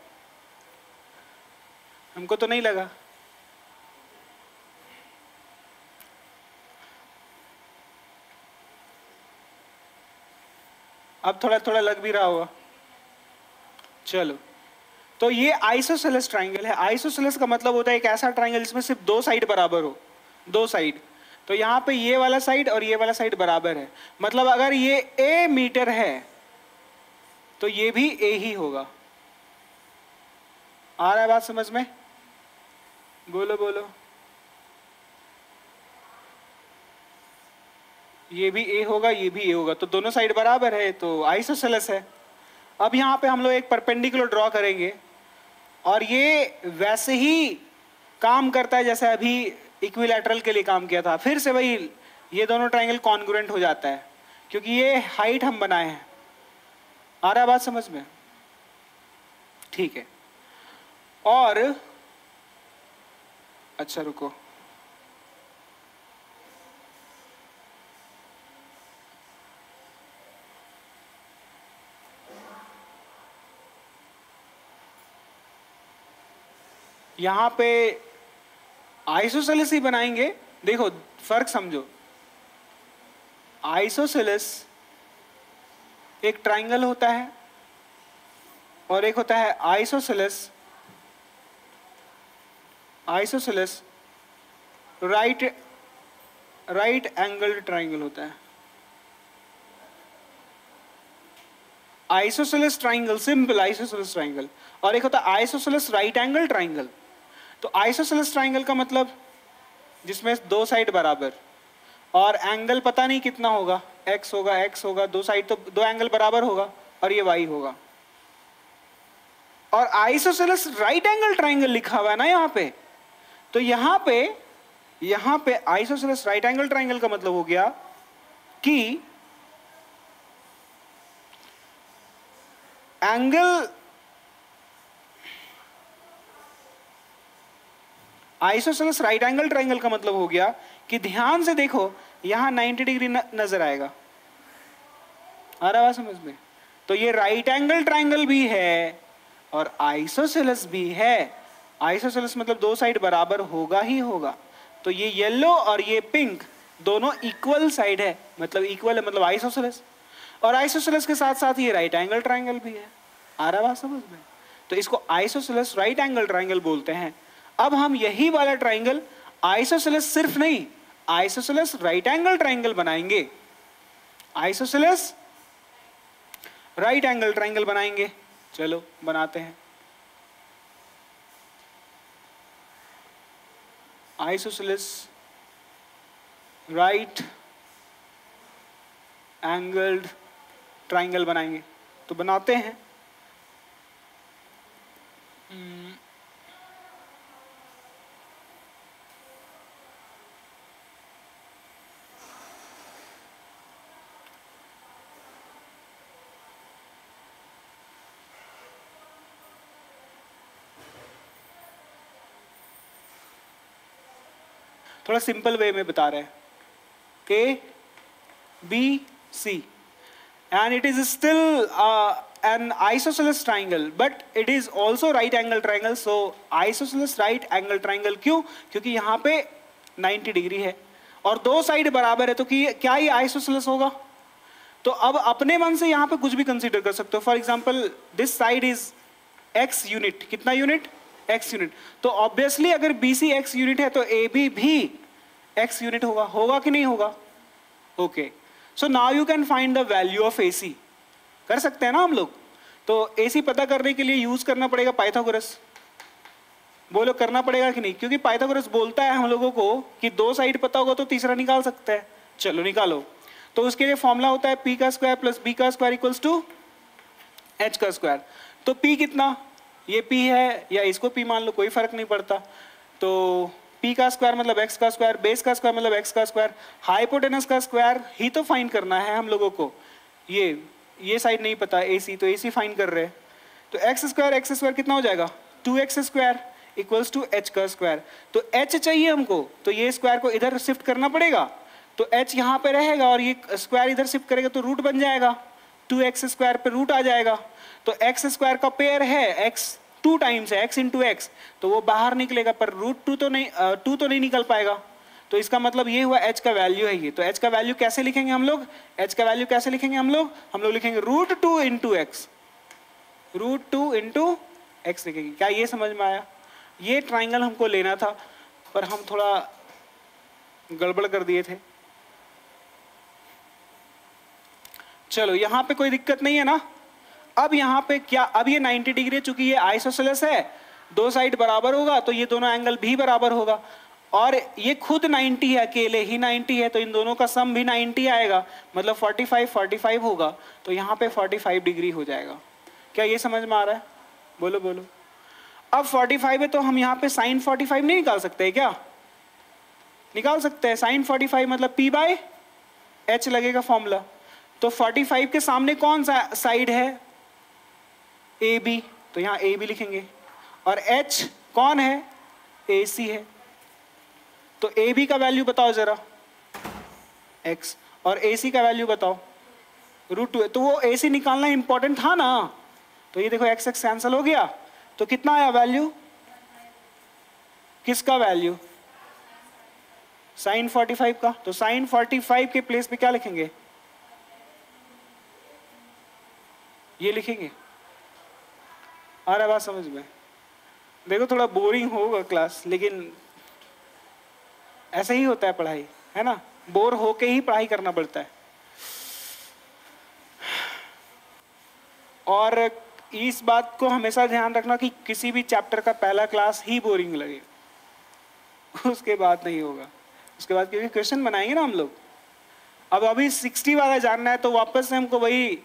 A: हमको तो नहीं लगा। अब थोड़ा थोड़ा लग भी रहा होगा। चलो, तो ये आइसोसेलेस ट्राइंगल है। आइसोसेलेस का मतलब होता है एक ऐसा ट्राइंगल जिसमें सिर्फ दो साइड बराबर हो, दो साइड। तो यहाँ पे ये वाला साइड और ये वाला साइड बराबर है, मतलब अगर ये a मीटर है तो ये भी a ही होगा। आ रहा है बात समझ में? बोलो बोलो। ये भी a होगा, ये भी a होगा, तो दोनों साइड बराबर है, तो आइसोसेलेस है। अब यहाँ पे हम लोग एक परपेंडिकुलर ड्रॉ करेंगे और ये वैसे ही काम करता है जैसे अभी इक्विलैटरल के लिए काम किया था। फिर से वही, ये दोनों ट्राइंगल कॉन्ग्रुएंट हो जाता है क्योंकि ये हाइट हम बनाए हैं। आ रहा है बात समझ में? ठीक है। और अच्छा रुको, यहां पे आइसोसेलेस ही बनाएंगे। देखो फर्क समझो, आइसोसेलेस एक ट्राइंगल होता है और एक होता है isosceles. Isosceles right angled triangle होता है। Isosceles triangle, simple isosceles triangle, और एक होता है आइसोसेलेस राइट एंगल ट्राइंगल। तो आइसोसेलेस ट्राइंगल का मतलब जिसमें दो साइड बराबर और एंगल पता नहीं कितना होगा, x होगा, दो साइड तो दो एंगल बराबर होगा, और ये y होगा। और आइसोसेलेस राइट एंगल ट्राइंगल लिखा हुआ है ना यहाँ पे, तो यहाँ पे आइसोसेलेस राइट एंगल ट्राइंगल का मतलब हो गया कि angle, isosceles right angle triangle का मतलब हो गया कि ध्यान से देखो यहां 90 डिग्री नजर आएगा। आ रहा है समझ में? तो ये राइट एंगल ट्राइंगल भी है और आइसोसेलेस भी है। आइसोसेलेस मतलब दो साइड बराबर होगा ही होगा। तो ये येलो और ये पिंक दोनों इक्वल साइड है, मतलब इक्वल है, मतलब आइसोसेलेस। और आइसोसेलेस के साथ साथ ये राइट एंगल ट्राइंगल भी है। आ रहा बात समझ में? तो इसको आइसोसेलेस राइट एंगल ट्राइंगल बोलते हैं। अब हम यही वाला ट्राइंगल आइसोसेलेस सिर्फ नहीं, आइसोसेलेस राइट एंगल ट्राइंगल बनाएंगे। आइसोसेलेस राइट एंगल ट्राइंगल बनाएंगे। चलो बनाते हैं। आइसोसेलेस राइट एंगल्ड ट्राइंगल बनाएंगे। तो बनाते हैं। थोड़ा सिंपल वे में बता रहे हैं। A, B, C, and it is still an isosceles triangle, but it is also right angle triangle. So isosceles right angle triangle क्यों? क्योंकि यहाँ पे 90 डिग्री है और दो साइड बराबर है, तो क्या ये आइसोसेलेस होगा? तो अब अपने मन से यहाँ पे कुछ भी कंसीडर कर सकते हो। For example this side is x unit. कितना यूनिट? x unit. तो ऑब्वियसली अगर BC x यूनिट है तो AB भी x यूनिट होगा। होगा कि नहीं होगा? Okay, so now you can find the value of AC। कर सकते हैं ना हम लोग। तो AC पता करने के लिए यूज करना पड़ेगा पाइथागोरस। बोलो करना पड़ेगा कि नहीं? क्योंकि पाइथागोरस बोलता है हम लोगों को कि दो साइड पता होगा तो तीसरा निकाल सकते हैं। चलो निकालो। तो उसके लिए फॉर्मूला होता है P का स्क्वायर प्लस B का स्क्वायर इक्वल्स टू H का स्क्वायर। तो P कितना? ये P है या इसको P मान लो, कोई फर्क नहीं पड़ता। तो P का स्क्वायर मतलब x का स्क्वायर, बेस का स्क्वायर मतलब x का स्क्वायर, हाइपोटेनस का स्क्वायर ही तो फाइंड करना है हम लोगों को। ये साइड नहीं पता AC, तो AC फाइंड कर रहे हैं। तो x स्क्वायर कितना हो जाएगा? 2x square equals to h का स्क्वायर। तो h चाहिए हमको, तो ये स्क्वायर को इधर शिफ्ट करना पड़ेगा। तो h यहाँ पे रहेगा और ये स्क्वायर इधर शिफ्ट करेगा तो रूट बन जाएगा। 2x स्क्वायर पे रूट आ जाएगा। तो x स्क्वायर का पेयर है x 2 टाइम्स है, x इंटू एक्स, तो वो बाहर निकलेगा, पर रूट 2 तो नहीं निकल पाएगा। तो इसका मतलब ये हुआ h का वैल्यू है ये। तो h का वैल्यू कैसे लिखेंगे हम लोग? h का वैल्यू कैसे लिखेंगे हम लोग लिखेंगे root 2 into X. Root 2 into X लिखेंगे। क्या ये समझ में आया? ये ट्राइंगल हमको लेना था पर हम थोड़ा गड़बड़ कर दिए थे। चलो यहाँ पे कोई दिक्कत नहीं है ना? अब यहाँ पे क्या, अब ये 90 डिग्री, चूंकि ये आइसोसेलेस है, दो साइड बराबर होगा तो ये दोनों एंगल भी बराबर होगा। और ये खुद 90 है, अकेले ही 90 है, तो इन दोनों का सम भी 90 आएगा, मतलब 45 होगा। तो यहाँ पे 45 डिग्री हो जाएगा। क्या ये समझ में आ रहा है? बोलो बोलो। अब 45 है तो हम यहाँ पे साइन 45 नहीं निकाल सकते क्या? निकाल सकते हैं। साइन 45 मतलब P बाय H लगेगा फॉर्मूला। तो 45 के सामने कौन सा साइड है? AB, तो यहाँ AB लिखेंगे। और H कौन है? AC है। तो AB का वैल्यू बताओ जरा, x, और AC का वैल्यू बताओ, रूट 2। तो वो AC निकालना इंपॉर्टेंट था ना। तो ये देखो x कैंसिल हो गया, तो कितना आया वैल्यू? किसका वैल्यू? साइन 45 का। तो साइन 45 के प्लेस पे क्या लिखेंगे? ये लिखेंगे। आ रहा बात समझ में? देखो थोड़ा बोरिंग होगा क्लास, लेकिन ऐसा ही होता है पढ़ाई, है ना? बोर होके ही पढ़ाई करना पड़ता है। और इस बात को हमेशा ध्यान रखना कि किसी भी चैप्टर का पहला क्लास ही बोरिंग लगे, उसके बाद नहीं होगा। उसके बाद क्योंकि क्वेश्चन बनाएंगे ना हम लोग। अब अभी 60 वाला जानना है तो वापस से हमको वही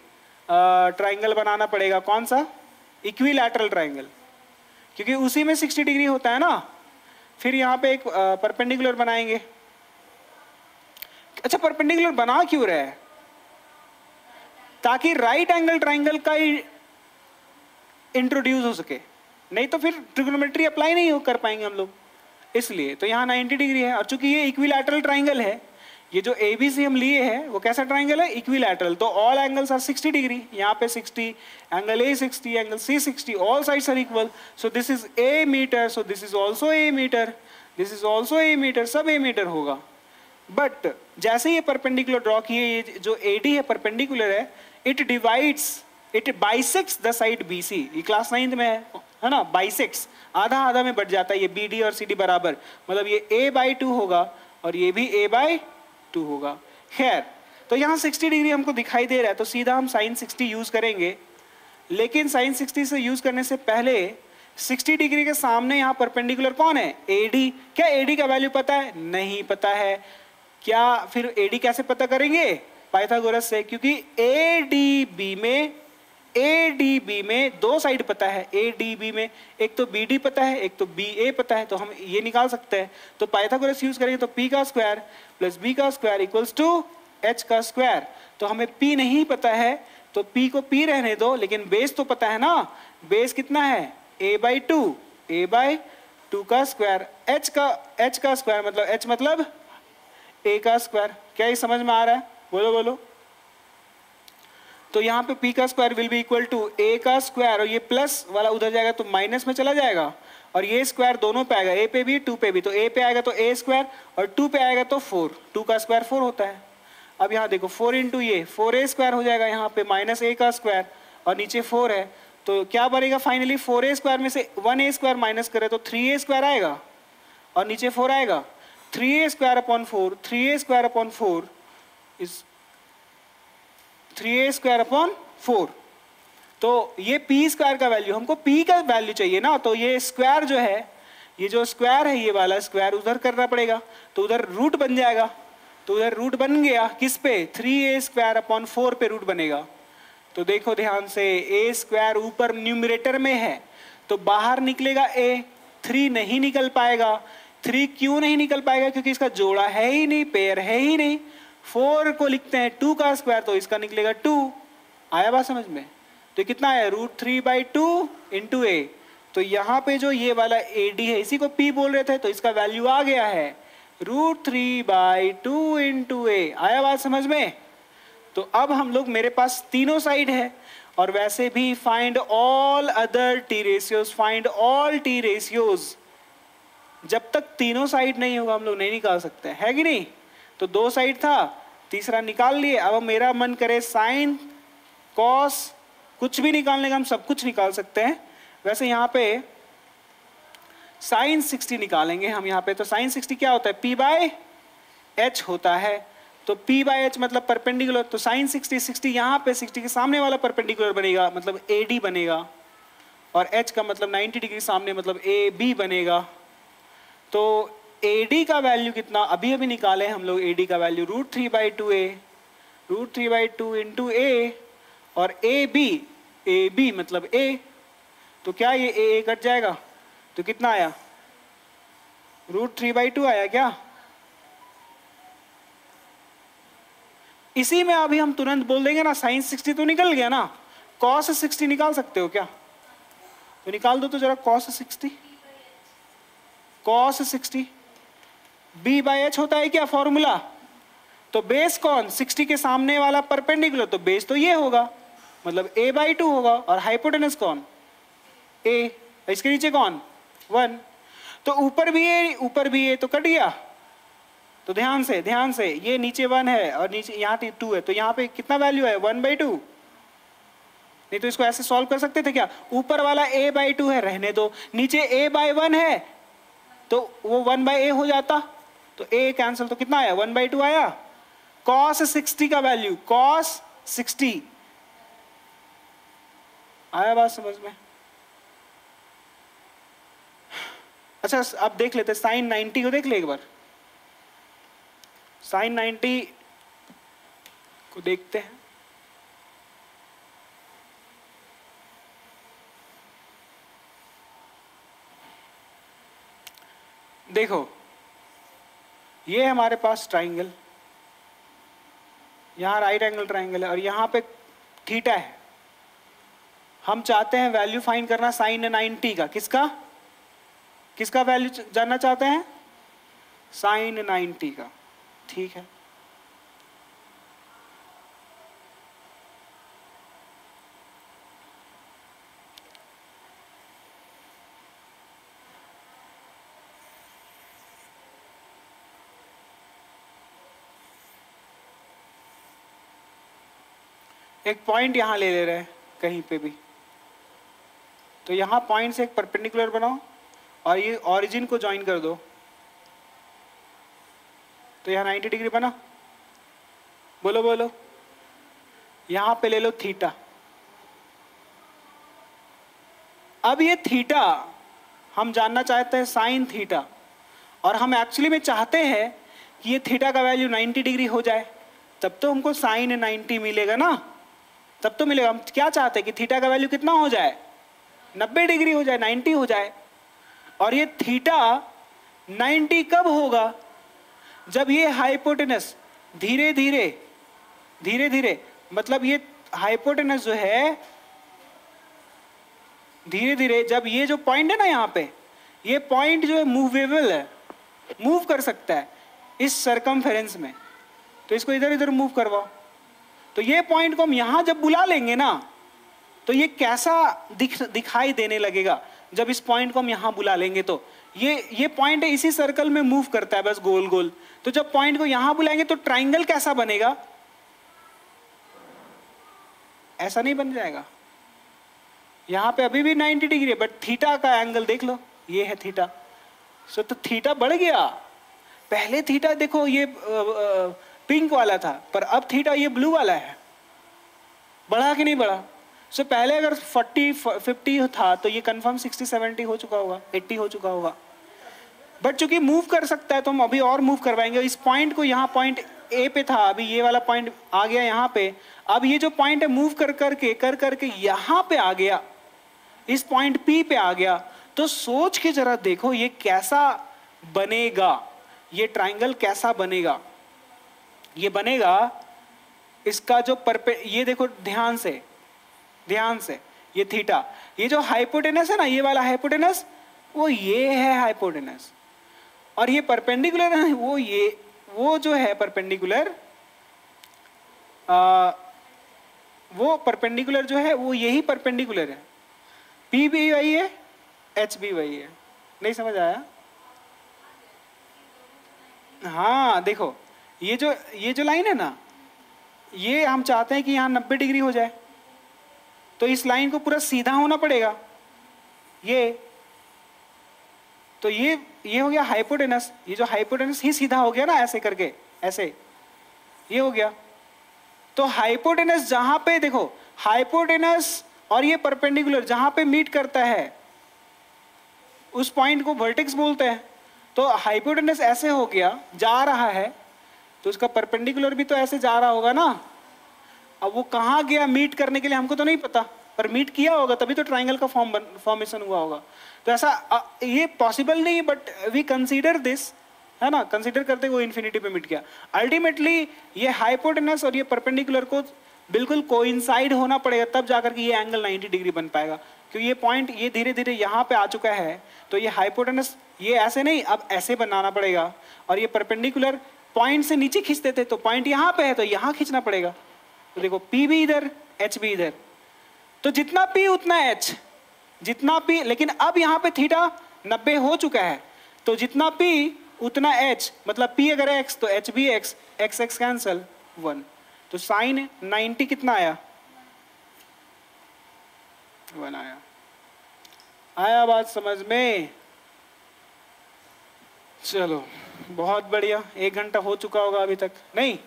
A: ट्राइंगल बनाना पड़ेगा। कौन सा? इक्विलैटरल ट्राइंगल, क्योंकि उसी में 60 डिग्री होता है ना। फिर यहाँ पे एक परपेंडिकुलर बनाएंगे। अच्छा, परपेंडिकुलर बना क्यों रहे हैं? ताकि राइट एंगल ट्राइंगल का इंट्रोड्यूस हो सके, नहीं तो फिर ट्रिग्नोमेट्री अप्लाई नहीं कर पाएंगे हम लोग। इसलिए तो यहाँ 90 डिग्री है, और चूंकि ये इक्विलैटरल ट्राइंगल है, ये जो ABC हम लिए हैं वो कैसा ट्राइंगल है, इक्विलैटरल, तो ऑल एंगल्स आर 60 डिग्री, यहाँ पे 60, angle A 60, angle C 60, all sides are equal, so this is A metre, so this is also A metre, this is also A metre, सब A मीटर होगा। But जैसे ये perpendicular draw किए, ये जो AD है परपेंडिकुलर है, it divides, it bisects the side BC, ये क्लास 9th में है ना, बाइसेक्ट्स, आधा आधा में बट जाता है, ये BD और CD बराबर, मतलब ये A/2 होगा और ये भी A/2 होगा। खैर, तो यहाँ 60 डिग्री हमको दिखाई दे रहा है, तो सीधा हम sin 60 यूज करेंगे, लेकिन sin 60 से यूज करने से पहले 60 डिग्री के सामने यहाँ परपेंडिकुलर कौन है, AD। क्या AD का वैल्यू पता है, नहीं पता है, क्या फिर AD कैसे पता करेंगे, पाइथागोरस से, क्योंकि ADB में दो साइड पता है, ADB में एक तो BD पता है, एक तो BA पता है, तो हम ये निकाल सकते हैं। तो पाइथागोरस यूज करेंगे तो P का स्क्वायर प्लस B का स्क्वायर इक्वल्स टू H का स्क्वायर। तो हमें P नहीं पता है तो P को P रहने दो, लेकिन बेस तो पता है ना, बेस कितना है, A/2 का स्क्वायर, H का स्क्वायर मतलब H मतलब A का स्क्वायर। क्या ये समझ में आ रहा है, बोलो बोलो। तो यहाँ पे P का square will be equal to A का स्क्वायर, और ये प्लस वाला उधर जाएगा तो माइनस में चला जाएगा, और ये स्क्वायर दोनों पे आएगा, A पे भी 2 पे भी, तो A पे आएगा तो A स्क्वायर और 2 पे आएगा तो 4, 2 का स्क्वायर 4 होता है। अब यहाँ देखो 4 इंटू ये 4A स्क्वायर हो जाएगा, यहाँ पे माइनस A का स्क्वायर और नीचे 4 है, तो क्या बनेगा फाइनली, 4A स्क्वायर में से 1A स्क्वायर माइनस करे तो 3A स्क्वायर आएगा और नीचे 4 आएगा, 3A square upon 4, 3A square upon 4 is 3A square upon 4। तो ये P स्क्वायर का वैल्यू, हमको P का वैल्यू चाहिए ना, तो ये स्क्वायर जो है, ये जो स्क्वायर है ये वाला स्क्वायर उधर करना पड़ेगा, तो उधर रूट बन जाएगा, तो उधर रूट बन गया किस पे, 3A स्क्वायर अपॉन 4 पे रूट बनेगा। तो देखो ध्यान से, A स्क्वायर ऊपर न्यूमरेटर में है तो बाहर निकलेगा A, 3 नहीं निकल पाएगा। 3 क्यों नहीं निकल पाएगा, क्योंकि इसका जोड़ा है ही नहीं, पेयर है ही नहीं। 4 को लिखते हैं 2 का स्क्वायर, तो इसका निकलेगा 2। आया बात समझ में, तो कितना है, √3/2 इंटू A। तो यहाँ पे जो ये वाला AD है इसी को P बोल रहे थे, तो इसका वैल्यू आ गया है √3/2 इंटू A। आया बात समझ में। तो अब हम लोग, मेरे पास तीनों साइड है, और वैसे भी find all other T ratios, find all T ratios, जब तक तीनों साइड नहीं होगा हम लोग नहीं निकाल सकते, है कि नहीं। तो 2 साइड था, तीसरा निकाल लिए। अब मेरा मन करे साइन कॉस कुछ भी निकालने का, हम सब कुछ निकाल सकते हैं। वैसे यहाँ पे साइन 60 निकालेंगे हम यहाँ पे, तो साइन 60 क्या होता है, P/H होता है, तो P/H मतलब परपेंडिकुलर, तो साइन 60 यहाँ पे 60 के सामने वाला परपेंडिकुलर बनेगा, मतलब AD बनेगा, और H का मतलब 90 डिग्री सामने मतलब AB बनेगा। तो AD का वैल्यू कितना, अभी अभी निकाले हम लोग, AD का वैल्यू √3/2 इंटू A, और AB मतलब A, तो क्या ये A कट जाएगा, तो कितना आया, √3/2 आया क्या। इसी में अभी हम तुरंत बोल देंगे ना, साइन 60 तो निकल गया ना, कॉस 60 निकाल सकते हो क्या, तो निकाल दो तो जरा कॉस 60 B/H होता है क्या फॉर्मूला, तो बेस कौन, 60 के सामने वाला परपेंडिकुलर, तो बेस तो ये होगा, मतलब A/2 होगा, और हाइपोटेनस कौन, A, इसके नीचे कौन 1, तो ऊपर भी A तो कट गया। तो ध्यान से ये नीचे 1 है और नीचे यहाँ 2 है, तो यहाँ पे कितना वैल्यू है 1/2। नहीं तो इसको ऐसे सॉल्व कर सकते थे क्या, ऊपर वाला A/2 है रहने दो, नीचे A/1 है तो वो 1/A हो जाता, तो A कैंसिल, तो कितना आया 1/2 आया। cos 60 का वैल्यू, cos 60 आया बात समझ में। अच्छा अब देख लेते साइन 90 को, देख ले एक बार, साइन 90 को देखते हैं। देखो ये हमारे पास ट्राइंगल, यहां राइट एंगल ट्राइंगल है और यहां पे थीटा है। हम चाहते हैं वैल्यू फाइंड करना साइन 90 का, किसका वैल्यू जानना चाहते हैं, साइन 90 का, ठीक है। एक पॉइंट यहाँ ले रहे हैं कहीं पे भी, तो यहाँ पॉइंट से एक परपेंडिकुलर बनाओ और ये ओरिजिन को ज्वाइन कर दो, तो यहाँ 90 डिग्री बना। बोलो बोलो, यहाँ पे ले लो थीटा। अब ये थीटा हम जानना चाहते हैं साइन थीटा, और हम एक्चुअली में चाहते हैं कि ये थीटा का वैल्यू 90 डिग्री हो जाए, तब तो हमको साइन 90 मिलेगा ना, तब तो मिलेगा। हम क्या चाहते हैं कि थीटा का वैल्यू कितना हो जाए, 90 डिग्री हो जाए, 90 हो जाए। और ये थीटा 90 कब होगा, जब ये हाइपोटेनस धीरे धीरे मतलब ये हाइपोटेनस जो है धीरे धीरे, जब ये जो पॉइंट है ना यहाँ पे, ये पॉइंट जो है मूवेबल है, मूव कर सकता है इस सरकमफेरेंस में, तो इसको इधर इधर मूव करवाओ। तो ये पॉइंट को हम यहां जब बुला लेंगे ना, तो ये कैसा दिखाई देने लगेगा जब इस पॉइंट को हम यहां बुला लेंगे। तो ये पॉइंट है, इसी सर्कल में मूव करता है बस गोल गोल। तो जब पॉइंट को यहां बुलाएंगे तो ट्राइंगल कैसा बनेगा, ऐसा नहीं बन जाएगा। यहां पे अभी भी 90 डिग्री है, बट थीटा का एंगल देख लो, ये है थीटा। सो तो थीटा बढ़ गया। पहले थीटा देखो ये पिंक वाला था, पर अब थीटा ये ब्लू वाला है। बढ़ा कि नहीं बढ़ा? सो पहले अगर 40-50 था तो ये कंफर्म 60-70 हो चुका होगा, 80 हो चुका होगा। बट चूंकि मूव कर सकता है तो हम अभी और मूव करवाएंगे। इस पॉइंट को, यहाँ पॉइंट ए पे था, अभी ये वाला पॉइंट आ गया यहाँ पे। अब ये जो पॉइंट है मूव कर करके यहाँ पे आ गया, इस पॉइंट पी पे आ गया। तो सोच के जरा देखो ये कैसा बनेगा, ये ट्राइंगल कैसा बनेगा। ये बनेगा, इसका जो ये देखो ध्यान से ये थीटा, ये जो हाइपोटेनस है ना, ये वाला हाइपोटेनस, वो ये है हाइपोटेनस, और ये परपेंडिकुलर है वो जो है परपेंडिकुलर, वो परपेंडिकुलर जो है वो यही परपेंडिकुलर है। पी भी वही है, एच भी वही है। नहीं समझ आया? हाँ देखो, ये जो लाइन है ना, ये हम चाहते हैं कि यहाँ 90 डिग्री हो जाए, तो इस लाइन को पूरा सीधा होना पड़ेगा। तो ये हो गया हाइपोटेनस। ये जो हाइपोटेनस ही सीधा हो गया ना, ऐसे करके, ऐसे ये हो गया। तो हाइपोटेनस जहां पे देखो, हाइपोटेनस और ये परपेंडिकुलर जहां पे मीट करता है, उस पॉइंट को वर्टेक्स बोलते हैं। तो हाइपोटेनस ऐसे हो गया, जा रहा है, तो उसका परपेंडिकुलर भी तो ऐसे जा रहा होगा ना। अब वो कहाँ गया मीट करने के लिए हमको तो नहीं पता, पर मीट किया होगा तभी तो ट्राइंगल का फॉर्मेशन हुआ होगा। तो ऐसा ये पॉसिबल नहीं, बट वी कंसीडर दिस, है ना, कंसीडर करते वो इन्फिनिटी पे मिट गया। अल्टीमेटली ये हाइपोटेनस और ये परपेंडिकुलर को बिल्कुल कोइंसाइड होना पड़ेगा, तब जाकर के ये एंगल 90 डिग्री बन पाएगा। क्योंकि ये पॉइंट ये धीरे धीरे यहाँ पे आ चुका है, तो ये हाइपोटेनस ये ऐसे नहीं, अब ऐसे बनाना पड़ेगा। और ये परपेंडिकुलर पॉइंट से नीचे खींचते थे, तो पॉइंट यहाँ पे है तो यहाँ खींचना पड़ेगा। तो देखो P भी इधर, H भी इधर, तो जितना P उतना H, जितना P, लेकिन अब यहाँ पे थीटा 90 हो चुका है, तो जितना P उतना H, मतलब P अगर X तो H भी X, x कैंसल 1, तो साइन 90 कितना आया, 1 आया। आया बात समझ में? चलो बहुत बढ़िया। 1 घंटा हो चुका होगा अभी तक, नहीं?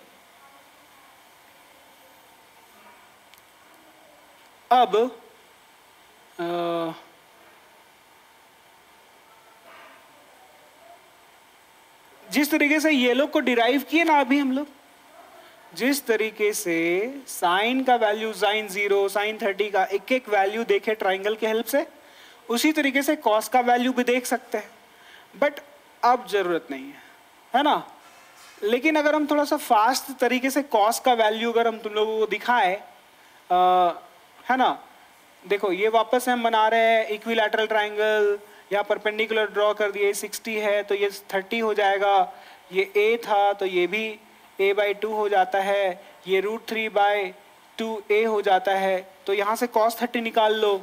A: अब जिस तरीके से ये लोग को डिराइव किए ना अभी हम लोग, जिस तरीके से साइन का वैल्यू, साइन 0, साइन 30 का एक एक वैल्यू देखे ट्राइंगल के हेल्प से, उसी तरीके से कॉस का वैल्यू भी देख सकते हैं। बट अब जरूरत नहीं है ना? लेकिन अगर हम थोड़ा सा फास्ट तरीके से कॉस का वैल्यू अगर हम तुम लोगों को दिखाएं, है ना, देखो ये वापस हम बना रहे हैं इक्विलैटरल ट्राइंगल, यहाँ परपेंडिकुलर ड्रॉ कर दिए, 60 है तो ये 30 हो जाएगा, ये a था तो ये भी a/2 हो जाता है, ये √3/2a हो जाता है। तो यहाँ से cos 30 निकाल लो,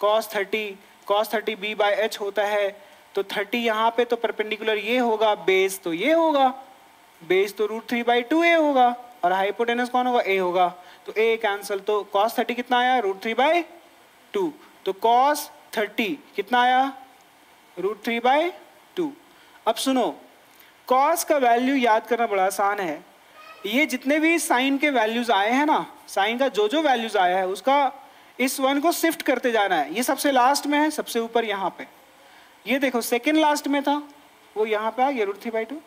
A: cos 30 b/h होता है, तो 30 यहाँ पे तो परपेंडिकुलर ये होगा, बेस तो ये होगा, बेस तो √3/2a होगा, और हाइपोटेनस कौन होगा, ए होगा, तो ए कैंसिल, तो cos 30 कितना आया, √3/2, तो cos 30 कितना आया, √3/2। अब सुनो, cos का वैल्यू याद करना बड़ा आसान है। ये जितने भी साइन के वैल्यूज आए हैं ना, साइन का जो जो वैल्यूज आया है उसका इस वन को शिफ्ट करते जाना है। ये सबसे लास्ट में है, सबसे ऊपर यहाँ पे, ये देखो सेकेंड लास्ट में था, वो यहाँ पे आ गया √3/2।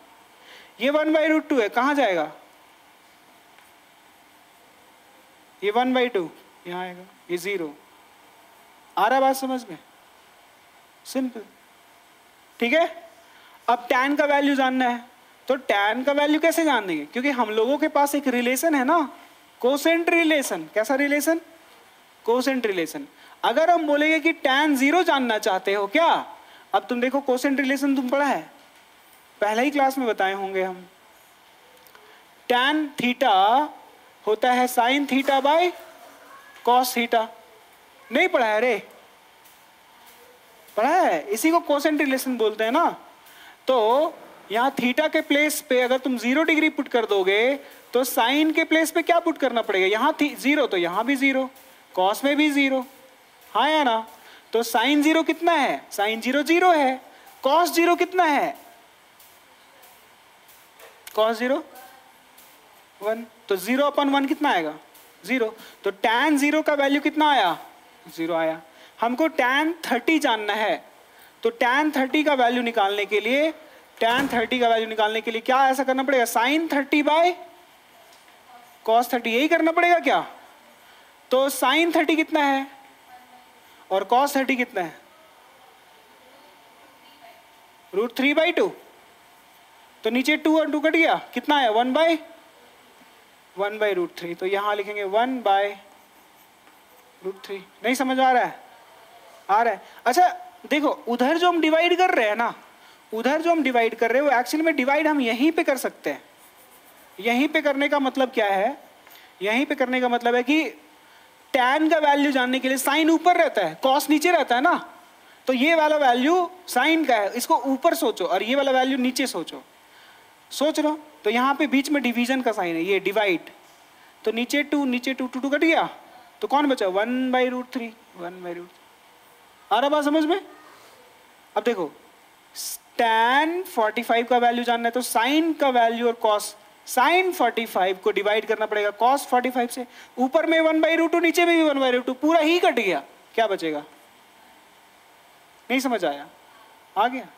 A: ये 1/√2 है, कहाँ जाएगा, ये 1/2 यहाँ आएगा, ये 0। आ रहा बात समझ में, सिंपल, ठीक है। अब tan का वैल्यू जानना है, तो tan का वैल्यू कैसे जान देंगे, क्योंकि हम लोगों के पास एक रिलेशन है ना, कोसेंट रिलेशन। कैसा रिलेशन, कोसेंट रिलेशन। अगर हम बोलेंगे कि tan 0 जानना चाहते हो क्या, अब तुम देखो कोसेंट रिलेशन तुम पढ़ा है, पहले ही क्लास में बताए होंगे हम। tan थीटा होता है sin theta by cos theta, नहीं पढ़ा है रे, पढ़ा है, इसी को कोसेंट रिलेशन बोलते हैं ना। तो यहाँ थीटा के प्लेस पे अगर तुम 0 डिग्री पुट कर दोगे तो साइन के प्लेस पे क्या पुट करना पड़ेगा, यहाँ 0 तो यहाँ भी 0, कॉस में भी 0, हाँ या ना। तो साइन 0 कितना है, साइन 0 0 है, कॉस 0 कितना है, कॉस 0 1, तो 0/1 कितना आएगा, 0। तो tan 0 का वैल्यू कितना आया, 0 आया। हमको tan 30 जानना है, तो tan 30 का वैल्यू निकालने के लिए, tan 30 का वैल्यू निकालने के लिए क्या ऐसा करना पड़ेगा, sin 30 बाय cos 30, यही करना पड़ेगा क्या। तो sin 30 कितना है और cos 30 कितना है, √3/2, तो नीचे 2 और 2 कट गया, कितना है 1/√3, तो यहां लिखेंगे 1/√3। नहीं समझ आ रहा है, आ रहा है। अच्छा देखो, उधर जो हम डिवाइड कर रहे हैं ना, उधर जो हम डिवाइड कर रहे हैं वो एक्चुअली में डिवाइड हम यहीं पे कर सकते हैं। यहीं पे करने का मतलब क्या है, यहीं पे करने का मतलब है कि tan का वैल्यू जानने के लिए साइन ऊपर रहता है, cos नीचे रहता है ना, तो ये वाला वैल्यू साइन का है, इसको ऊपर सोचो, और ये वाला वैल्यू नीचे सोचो, सोच लो। तो यहाँ पे बीच में डिवीजन का साइन है, ये डिवाइड, तो नीचे 2 नीचे 2 2 कट गया, तो कौन बचा 1/√3, 1/√3। आ रहा बात समझ में। अब देखो tan 45 का वैल्यू जानना है, तो साइन का वैल्यू और कॉस, साइन 45 को डिवाइड करना पड़ेगा कॉस 45 से, ऊपर में 1/√2 नीचे में भी 1/√2, पूरा ही कट गया, क्या बचेगा, नहीं समझ आया, आ गया।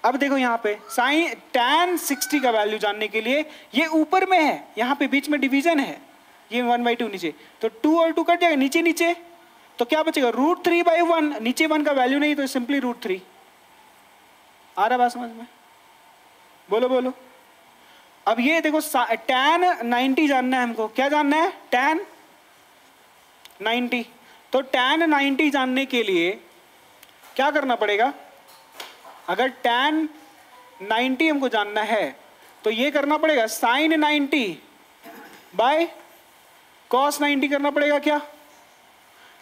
A: अब देखो यहाँ पे साइन tan 60 का वैल्यू जानने के लिए, ये ऊपर में है, यहाँ पे बीच में डिवीजन है, ये 1/2 नीचे, तो 2 और 2 कट जाएगा, नीचे नीचे, तो क्या बचेगा √3/1, नीचे 1 का वैल्यू नहीं, तो सिंपली √3। आ रहा बात समझ में, बोलो बोलो। अब ये देखो tan 90 जानना है हमको, क्या जानना है, tan 90, तो tan 90 जानने के लिए क्या करना पड़ेगा, अगर tan 90 हमको जानना है तो ये करना पड़ेगा sin 90 बाय cos 90 करना पड़ेगा क्या।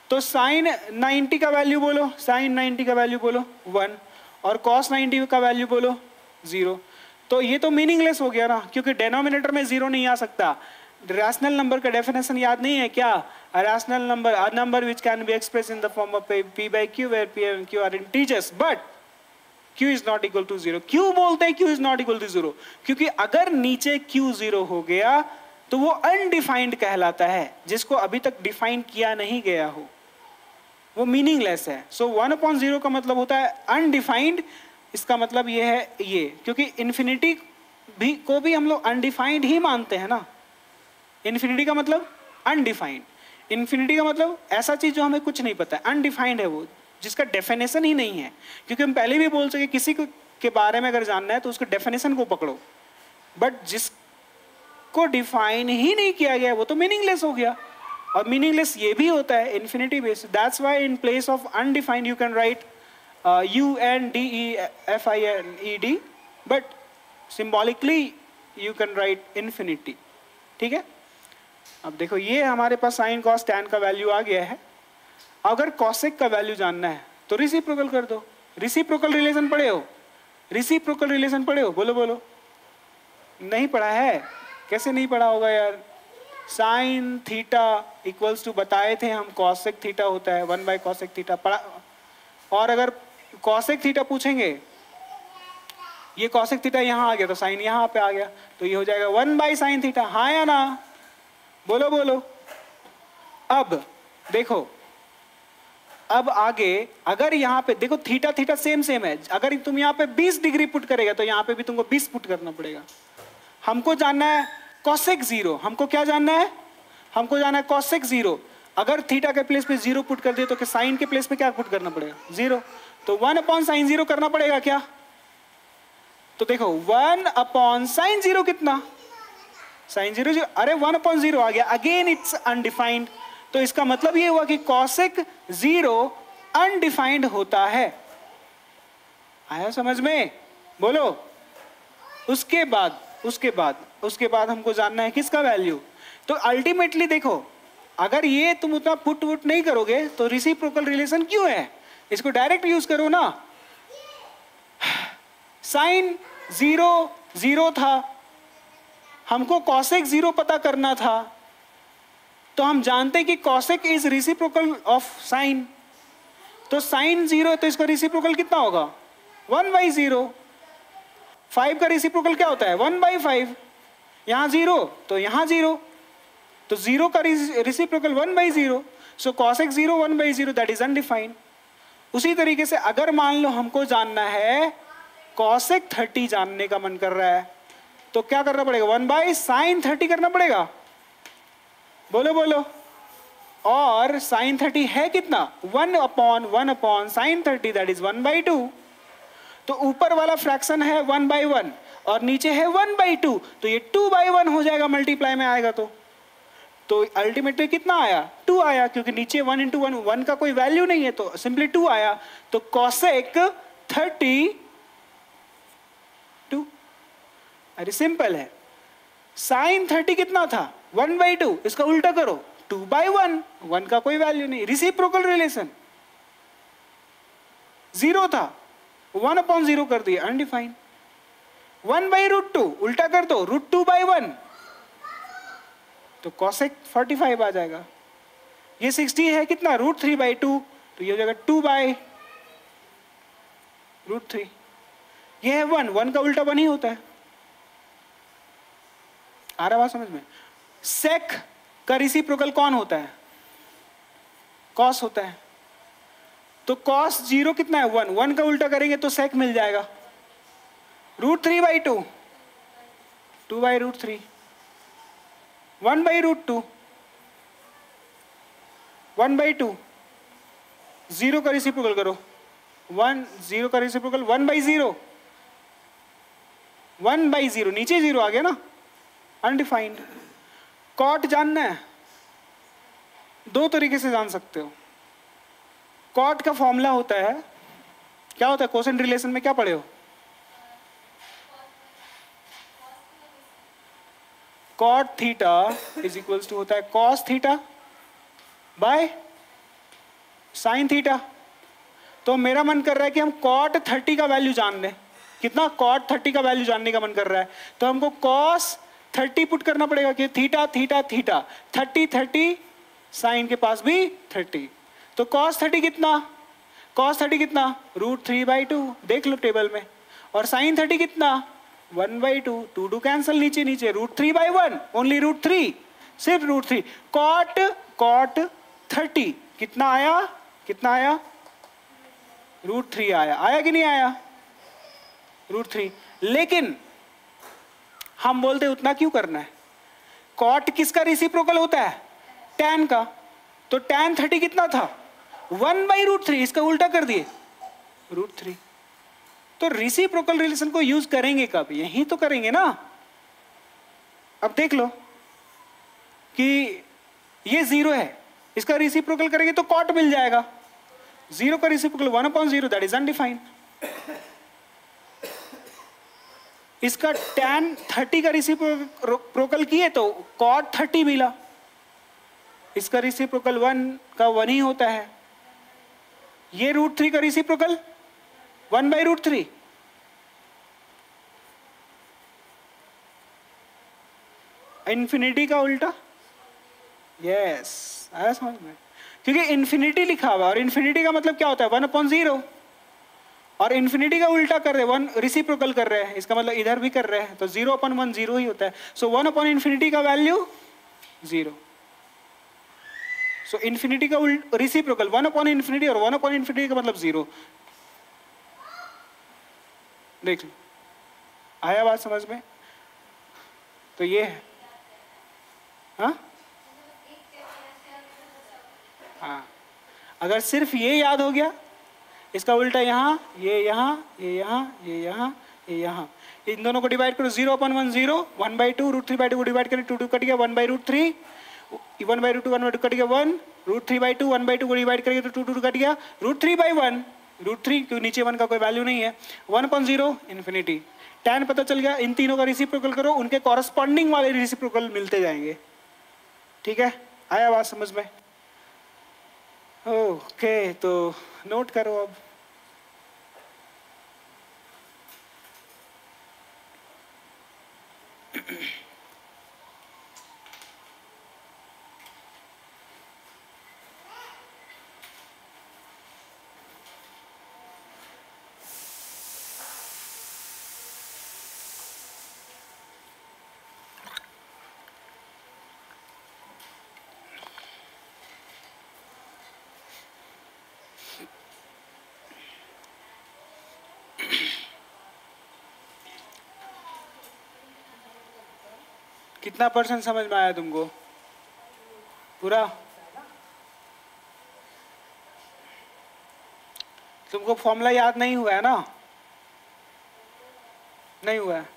A: तो sin 90 का वैल्यू बोलो, sin 90 का वैल्यू बोलो 1, और cos 90 का वैल्यू बोलो 0। तो ये तो मीनिंगलेस हो गया ना, क्योंकि डेनोमिनेटर में 0 नहीं आ सकता। रैशनल नंबर का डेफिनेशन याद नहीं है क्या, a rational number, a number which can be expressed in the form of p/q where p and q are integers but q is not equal to 0। क्यों बोलते हैं q is not equal to 0, क्योंकि अगर नीचे q 0 हो गया तो वो अनडिफाइंड कहलाता है, जिसको अभी तक डिफाइन किया नहीं गया हो, वो मीनिंगलेस है। सो 1/0 का मतलब होता है अनडिफाइंड, इसका मतलब ये है ये, क्योंकि इन्फिनिटी भी को भी हम लोग अनडिफाइंड ही मानते हैं ना। इन्फिनिटी का मतलब अनडिफाइंड, इन्फिनिटी का मतलब ऐसा चीज जो हमें कुछ नहीं पता है, अनडिफाइंड है वो, जिसका डेफिनेशन ही नहीं है। क्योंकि हम पहले भी बोल सके किसी के बारे में अगर जानना है तो उसके डेफिनेशन को पकड़ो, बट जिसको डिफाइन ही नहीं किया गया वो तो मीनिंगलेस हो गया। और मीनिंगलेस ये भी होता है infinity based, that's why in place of undefined you can write UNDEFINED, but symbolically you can write infinity. ठीक है, अब देखो ये हमारे पास साइन कॉस टैन का वैल्यू आ गया है। अगर कॉसेक का वैल्यू जानना है तो रिसिप्रोकल कर दो। रिसिप्रोकल रिलेशन पढ़े हो, रिसिप्रोकल रिलेशन पढ़े हो, बोलो बोलो, नहीं पढ़ा है कैसे नहीं पढ़ा होगा यार? साइन थीटा इक्वल्स टू बताए थे हम कॉसेक थीटा होता है 1 बाय कॉसेक थीटा पढ़ा। और अगर कॉसेक थीटा पूछेंगे, ये कॉसेक थीटा यहाँ आ गया तो साइन यहाँ पे आ गया, तो ये हो जाएगा 1 बाय साइन थीटा। हाँ या ना? बोलो बोलो। अब देखो, अब आगे अगर यहाँ पे देखो थीटा थीटा सेम सेम है, अगर तुम यहाँ पे 20 डिग्री पुट करेगा तो यहाँ पे भी तुमको 20 पुट करना पड़ेगा। हमको जानना है कॉसेक 0, हमको क्या जानना है? हमको जानना है कॉसेक 0। अगर थीटा के प्लेस पे 0 पुट कर दिए तो साइन के प्लेस पे क्या पुट करना पड़ेगा? 0। तो 1 अपॉन साइन 0 करना पड़ेगा क्या? तो देखो 1 अपॉन साइन 0 कितना? साइन 0 0, अरे 1 अपॉन 0 आ गया, अगेन इट्स अनडिफाइंड। तो इसका मतलब ये हुआ कि कॉसेक 0 अनडिफाइंड होता है। आया समझ में? बोलो। उसके बाद हमको जानना है किसका वैल्यू। तो अल्टीमेटली देखो, अगर ये तुम उतना पुट वुट नहीं करोगे तो रेसिप्रोकल रिलेशन क्यों है? इसको डायरेक्ट यूज करो ना। साइन 0 0 था, हमको कॉसेक 0 पता करना था, तो हम जानते हैं कि cosec is reciprocal of sine. तो साइन 0 है तो इसका रेसिप्रोकल कितना होगा? 1 बाई 0। 5 का रेसिप्रोकल क्या होता है? 1 बाई 5। यहाँ 0 तो यहाँ 0, तो 0 का reciprocal 1 by 0। So cosec 0 1 by 0 that is undefined. उसी तरीके से अगर मान लो हमको जानना है कॉसेक 30 जानने का मन कर रहा है, तो क्या करना पड़ेगा? 1 बाई साइन 30 करना पड़ेगा। बोलो बोलो। और साइन 30 है कितना? 1 upon sine 30 that is 1 by 2। तो ऊपर वाला फ्रैक्शन है 1 बाई 1 और नीचे है 1 बाई 2, तो ये 2 बाई 1 हो जाएगा, मल्टीप्लाई में आएगा। तो अल्टीमेटली कितना आया? 2 आया, क्योंकि नीचे 1 इंटू 1, 1 का कोई वैल्यू नहीं है तो सिंपली 2 आया। तो कॉसेक 32, अरे सिंपल है। साइन 30 कितना था? 1 बाई 2, इसका उल्टा करो 2 बाई 1, 1 का कोई वैल्यू नहीं, रेसिप्रोकल रिलेशन। 0 था, 1 अपॉन 0 कर दिया, अनडिफाइंड। 1 बाई रूट 2 उल्टा कर दो, रूट 2 बाई 1, तो कॉसेक 45 आ जाएगा। ये 60 है कितना? रूट 3 बाई 2, तो ये हो जाएगा 2 बाई रूट 3। ये है 1, 1 का उल्टा 1 ही होता है। आ रहा बात समझ में? सेक का रेसिप्रोकल कौन होता है? कॉस होता है। तो कॉस 0 कितना है? 1, 1 का उल्टा करेंगे तो सेक मिल जाएगा। Root 3 by 2, 2 by root 3, 1 by root 2, 1 by 2, 0 का रेसिप्रोकल करो, 1, 0 का रेसिप्रोकल 1 बाई 0, 1 बाई 0, नीचे 0 आ गया ना, अनडिफाइंड। कॉट जानना है, 2 तरीके से जान सकते हो। कॉट का फॉर्मूला होता है, क्या होता है? कोसेंट रिलेशन में क्या पढ़े हो? Cot theta is equals to होता है cos theta by sine theta. तो मेरा मन कर रहा है कि हम कॉट 30 का वैल्यू जान लें। कितना? कॉट 30 का वैल्यू जानने का मन कर रहा है, तो हमको कॉस 30 पुट करना पड़ेगा कि थीटा थीटा थीटा 30 30, साइन के पास भी 30, तो कॉस 30 कितना? कॉस 30 कितना? रूट 3 बाई 2, देख लो टेबल में। और साइन 30 कितना? 1 बाई 2, 2 2 कैंसल, नीचे नीचे रूट 3 बाई 1, ओनली रूट 3, सिर्फ रूट 3। कॉट 30 कितना आया? कितना आया? रूट 3 आया। आया कि नहीं आया? रूट 3। लेकिन हम बोलते उतना क्यों करना है? कॉट किसका रेसिप्रोकल होता है? टैन का। तो टैन 30 कितना था? 1 बाई रूट 3, इसका उल्टा कर दिए रूट 3। तो रेसिप्रोकल रिलेशन को यूज करेंगे कब? यही तो करेंगे ना। अब देख लो कि ये 0 है, इसका रेसिप्रोकल करेंगे तो कॉट मिल जाएगा। 0 का reciprocal 1 upon 0 that is undefined. इसका tan 30 का रेसिप्रोकल किए तो cot 30 मिला। इसका रेसिप्रोकल 1 का 1 ही होता है। ये रूट 3 का रेसिप्रोकल 1 बाई रूट 3। इन्फिनिटी का उल्टा, यस आया समझ में, क्योंकि इन्फिनिटी लिखा हुआ है और इन्फिनिटी का मतलब क्या होता है 1/0, और इन्फिनिटी का उल्टा कर रहे हैं, 1 रिसिप्रोकल कर रहे हैं, इसका मतलब इधर भी कर रहे हैं, तो 0/1 0 ही होता है। सो 1/∞ का वैल्यू 0। सो इन्फिनिटी का रिसिप्रोकल 1/∞, और 1/∞ का मतलब 0। देख लो, आया बात समझ में? तो ये है, हाँ हाँ, अगर सिर्फ ये याद हो गया, इसका उल्टा यहाँ, ये यहाँ, ये यहाँ, ये यहाँ, ये यहाँ, इन दोनों को डिवाइड करो, 0/1 0, 1/2, √3/2 को डिवाइड करें, 2 कट गया, 1/√3, 1/√2, 1/2 कट गया 1, √3/2, 1/2 को डिवाइड करेंगे तो 2 कट गया, √3/1, √3 क्योंकि नीचे 1 का कोई वैल्यू नहीं है, 1/0 इन्फिनिटी। tan पता चल गया, इन तीनों का रिसिप्रोकल करो, उनके कॉरस्पॉन्डिंग वाले रिसिप्रोकल मिलते जाएंगे। ठीक है, आया बात समझ में? ओके, तो नोट करो अब। कितना % समझ में आया तुमको पूरा? तुमको फॉर्मूला याद नहीं हुआ है ना? नहीं हुआ है?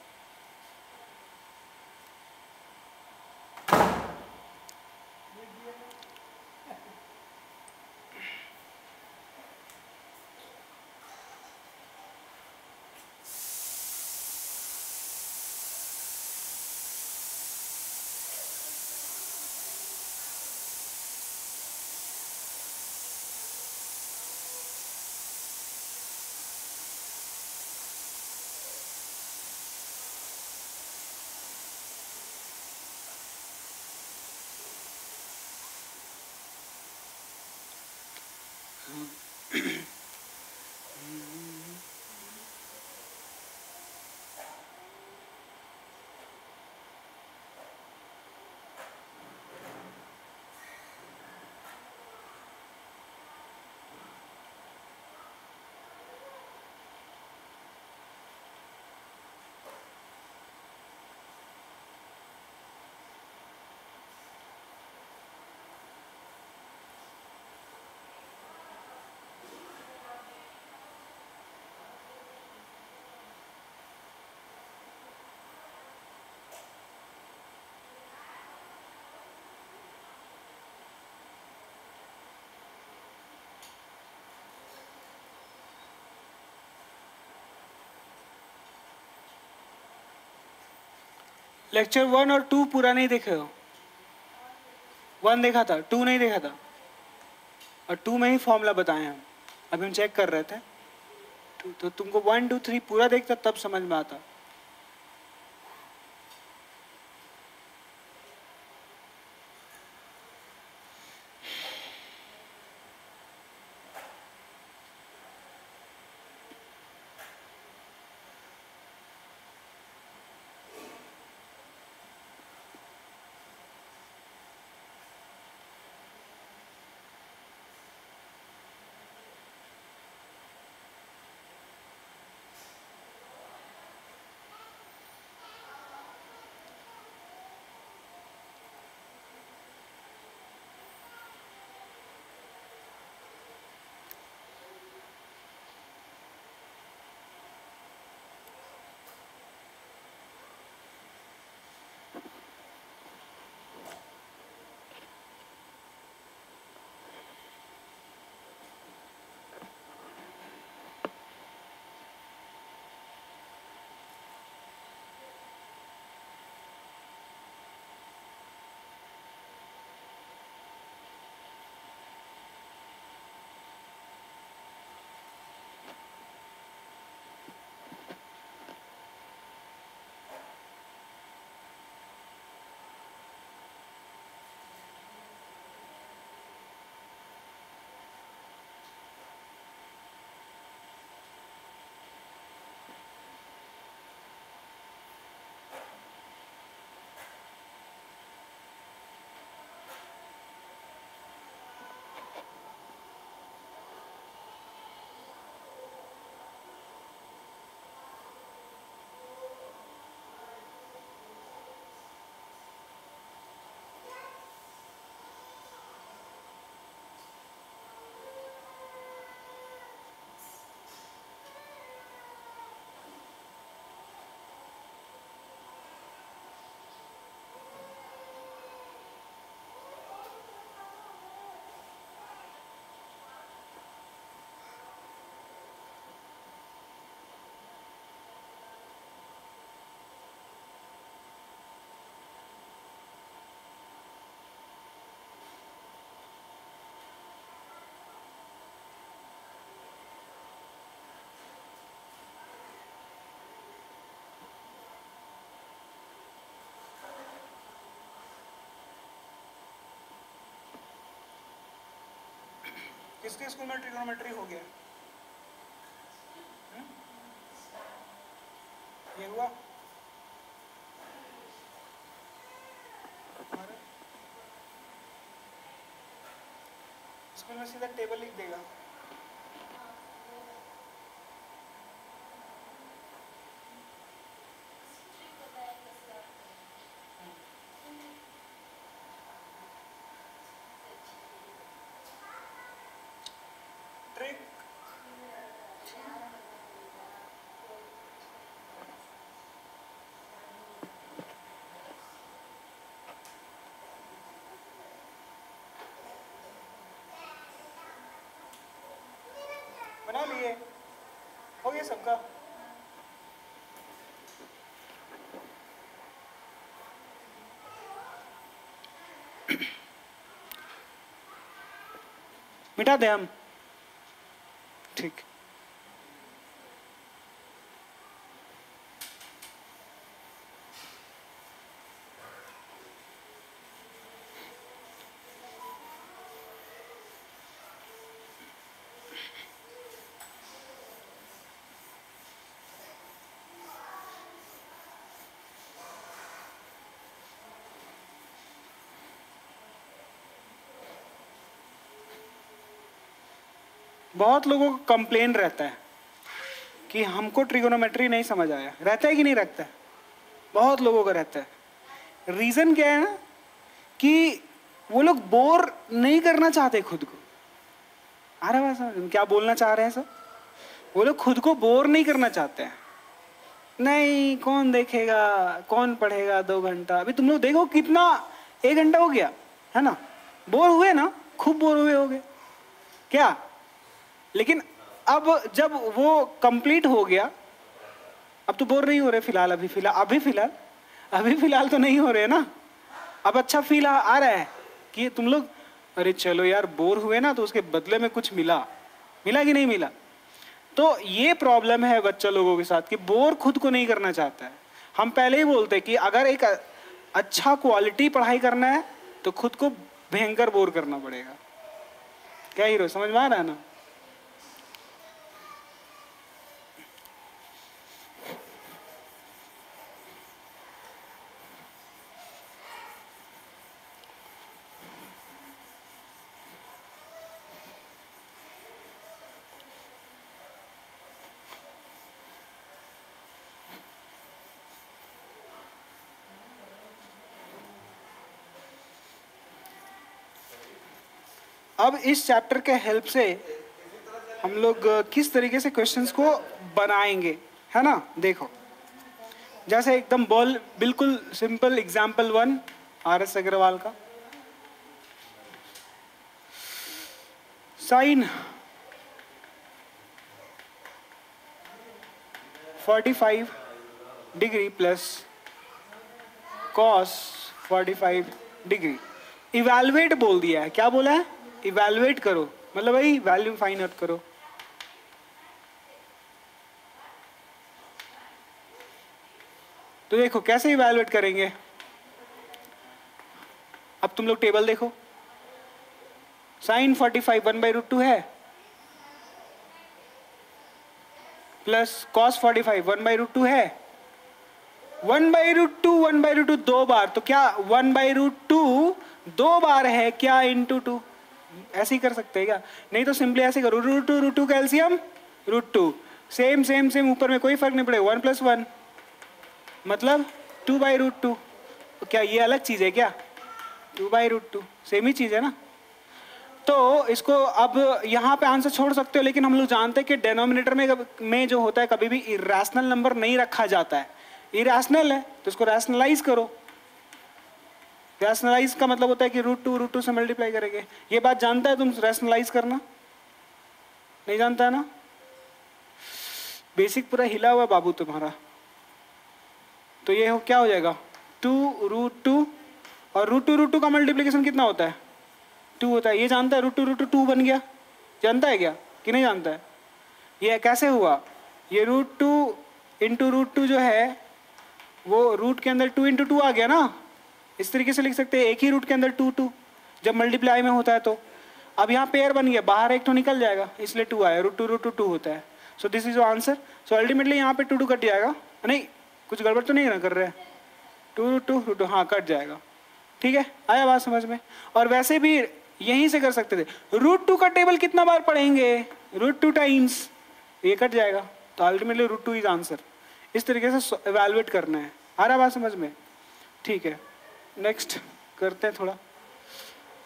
A: लेक्चर 1 और 2 पूरा नहीं देखे हो? 1 देखा था, 2 नहीं देखा था, और 2 में ही फॉर्मूला बताए हम, अभी हम चेक कर रहे थे। तो तुमको 1 2 3 पूरा देखता तब समझ में आता। किसके स्कूल में ट्रिग्नोमेट्री हो गया? ये हुआ? स्कूल में सीधा टेबल लिख देगा। ट्रिक बना लिए? हो गया सबका? मिटा दे हम? ठीक। बहुत लोगों को कंप्लेन रहता है कि हमको ट्रिगोनोमेट्री नहीं समझ आया। रहता है कि नहीं रहता है? बहुत लोगों का रहता है। रीजन क्या है ना कि वो लोग बोर नहीं करना चाहते खुद को। आ रहा है समझ क्या बोलना चाह रहे हैं सर? वो लोग खुद को बोर नहीं करना चाहते हैं। नहीं, कौन देखेगा, कौन पढ़ेगा 2 घंटा? अभी तुम लोग देखो कितना 1 घंटा हो गया है ना। बोर हुए ना, खूब बोर हुए होगे क्या? लेकिन अब जब वो कंप्लीट हो गया, अब तो बोर नहीं हो रहे फिलहाल। अभी फिलहाल तो नहीं हो रहे ना। अब अच्छा फील आ रहा है कि तुम लोग अरे चलो यार बोर हुए ना तो उसके बदले में कुछ मिला कि नहीं मिला। तो ये प्रॉब्लम है बच्चा लोगों के साथ कि बोर खुद को नहीं करना चाहता है। हम पहले ही बोलते हैं कि अगर एक अच्छा क्वालिटी पढ़ाई करना है तो खुद को भयंकर बोर करना पड़ेगा। क्या हीरो, समझ में आ रहा है ना? अब इस चैप्टर के हेल्प से हम लोग किस तरीके से क्वेश्चंस को बनाएंगे, है ना। देखो जैसे एकदम बिल्कुल सिंपल एग्जाम्पल 1 RS अग्रवाल का। Sine 45 degree plus cos 45 degree. Evaluate बोल दिया है। क्या बोला है? इवैल्यूएट करो, मतलब भाई वैल्यू फाइंड आउट करो। तो देखो कैसे इवैल्यूएट करेंगे। अब तुम लोग टेबल देखो। साइन 45 1/√2 है प्लस कॉस 45 1/√2 है। 1/√2 2 बार, तो क्या 1/√2 2 बार है क्या इंटू 2? ऐसे ही कर सकते हैं क्या? नहीं तो सिंपली ऐसे करो, √2 का एलसीएम √2। सेम सेम सेम, ऊपर में कोई फर्क नहीं पड़ेगा। 1 + 1 मतलब 2/√2। तो क्या ये अलग चीज है क्या? 2/√2 सेम ही चीज है ना। तो इसको अब यहाँ पे आंसर छोड़ सकते हो, लेकिन हम लोग जानते हैं कि डिनोमिनेटर में जो होता है कभी भी इरेशनल नंबर नहीं रखा जाता है। इरेशनल है तो इसको रैशनलाइज करो। रैशनलाइज का मतलब होता है कि √2 से मल्टीप्लाई करेंगे। ये बात जानता है तुम? रैशनलाइज करना नहीं जानता है ना? बेसिक पूरा हिला हुआ बाबू तुम्हारा। तो ये क्या हो जाएगा? 2√2 और √2 का मल्टीप्लीकेशन कितना होता है? 2 होता है। ये जानता है √2 बन गया? जानता है क्या कि नहीं जानता है? ये कैसे हुआ? ये √2 इंटू √2 जो है वो रूट के अंदर 2 × 2 आ गया ना। इस तरीके से लिख सकते हैं, एक ही रूट के अंदर 2 जब मल्टीप्लाई में होता है तो। अब यहाँ पेयर बन गया, बाहर एक तो निकल जाएगा, इसलिए 2 आया, √2 होता है। सो this is answer. So ultimately यहाँ पे 2 कट जाएगा, नहीं कुछ गड़बड़ तो नहीं ना कर रहे हैं, 2√2 हाँ कट जाएगा। ठीक है, आया बात समझ में। और वैसे भी यहीं से कर सकते थे, √2 का टेबल कितना बार पढ़ेंगे, √2 टाइम्स, ये कट जाएगा, तो अल्टीमेटली √2 इज आंसर। इस तरीके से एवेलुएट करना है। आ रहा बात समझ में? ठीक है, नेक्स्ट करते हैं थोड़ा।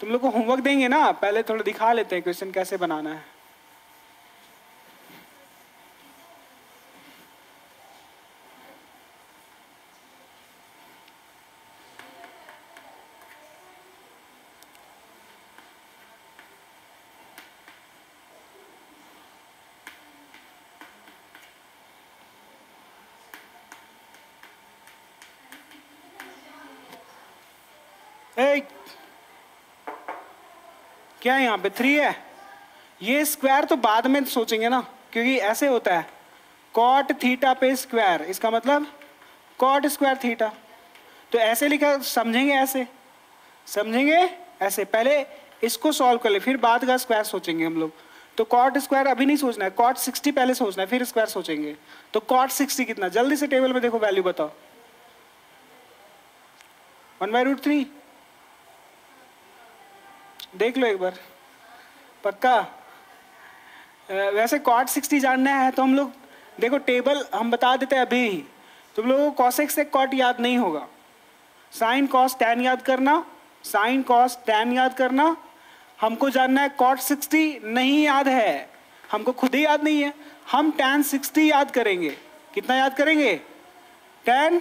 A: तुम लोग को होमवर्क देंगे ना, पहले थोड़ा दिखा लेते हैं क्वेश्चन कैसे बनाना है। क्या है यहाँ पे 3 है, ये स्क्वायर तो बाद में सोचेंगे ना, क्योंकि ऐसे होता है कॉट थीटा पे स्क्वायर, इसका मतलब कॉट स्क्वायर थीटा। तो ऐसे लिखा, समझेंगे ऐसे, समझेंगे ऐसे, पहले इसको सॉल्व कर ले, फिर बाद का स्क्वायर सोचेंगे हम लोग। तो कॉट स्क्वायर अभी नहीं सोचना है, कॉट 60 पहले सोचना है, फिर स्क्वायर सोचेंगे। तो कॉट 60 कितना, जल्दी से टेबल में देखो वैल्यू बताओ। 1/√3 देख लो एक बार, पक्का। वैसे कॉट 60 जानना है तो हम लोग देखो टेबल हम बता देते हैं अभी ही। तुम लोगों को कॉसेक से कॉट याद नहीं होगा, साइन कॉस टैन याद करना, साइन कॉस टैन याद करना। हमको जानना है कॉट 60 नहीं याद है, हमको खुद ही याद नहीं है, हम टैन 60 याद करेंगे। कितना याद करेंगे, टैन,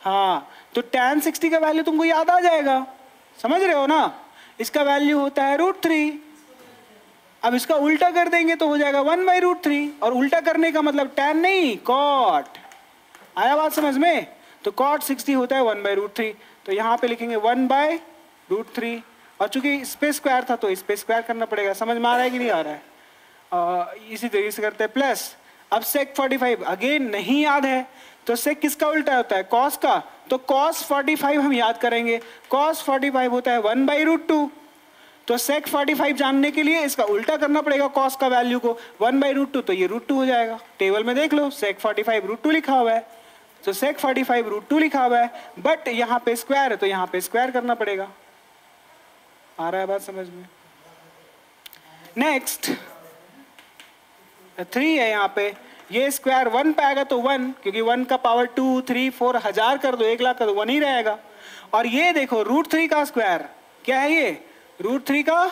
A: हाँ, तो टैन 60 का वैल्यू तुमको याद आ जाएगा, समझ रहे हो ना। इसका वैल्यू होता है √3। अब इसका उल्टा कर देंगे तो हो जाएगा 1/√3, और उल्टा करने का मतलब टैन नहीं, कॉट। आया बात समझ में? तो कॉट 60 होता है 1/√3, तो यहाँ पे लिखेंगे 1/√3, और चूंकि इस पे स्क्वायर था तो इस पे स्क्वायर करना पड़ेगा। समझ में आ रहा है कि नहीं आ रहा है? इसी तरीके से करते हैं प्लस। अब सेक 45 अगेन नहीं याद है, तो सेक किसका उल्टा होता है, कॉस का, तो कॉस 45 हम याद करेंगे। कॉस 45 होता है 1/√2, तो सेक 45 जानने के लिए इसका उल्टा करना पड़ेगा कॉस का वैल्यू को, 1/√2, तो ये √2 हो जाएगा। टेबल में देख लो सेक 45 √2 लिखा हुआ है, तो सेक 45 √2 लिखा हुआ है, बट यहाँ पे स्क्वायर है तो यहाँ पे स्क्वायर करना पड़ेगा। आ रहा है बात समझ में? नेक्स्ट 3 है यहाँ पे, ये स्क्वायर 1 पे आएगा तो 1, क्योंकि 1 का पावर 2 3 4 1000 कर दो, 1 लाख कर दो, 1 ही रहेगा। और ये देखो √3 का स्क्वायर क्या है, ये √3 का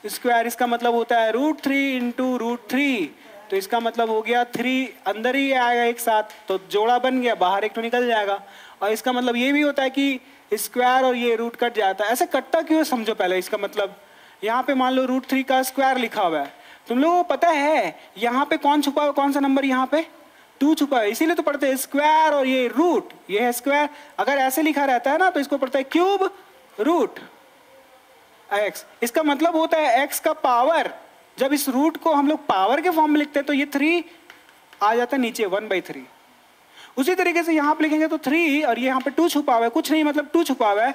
A: स्क्वायर, इसका मतलब होता है √3 इंटू √3, तो इसका मतलब हो गया 3 अंदर ही आएगा एक साथ, तो जोड़ा बन गया, बाहर एक तो निकल जाएगा। और इसका मतलब ये भी होता है कि स्क्वायर और ये रूट कट जाता है। ऐसे कटता क्यों है समझो पहले। इसका मतलब यहाँ पे मान लो √3 का स्क्वायर लिखा हुआ है, तुम लोगों को पता है यहाँ पे कौन छुपा हुआ, कौन सा नंबर यहाँ पे 2 छुपा है, इसीलिए तो पढ़ते हैं स्क्वायर और ये रूट, ये है स्क्वायर। अगर ऐसे लिखा रहता है ना तो इसको पढ़ता है क्यूब रूट x। इसका मतलब होता है x का पावर, जब इस रूट को हम लोग पावर के फॉर्म में लिखते हैं तो ये 3 आ जाता है नीचे 1/3। उसी तरीके से यहाँ पे लिखेंगे तो 3 और ये यहाँ पे 2 छुपा हुआ है, कुछ नहीं मतलब 2 छुपा हुआ है,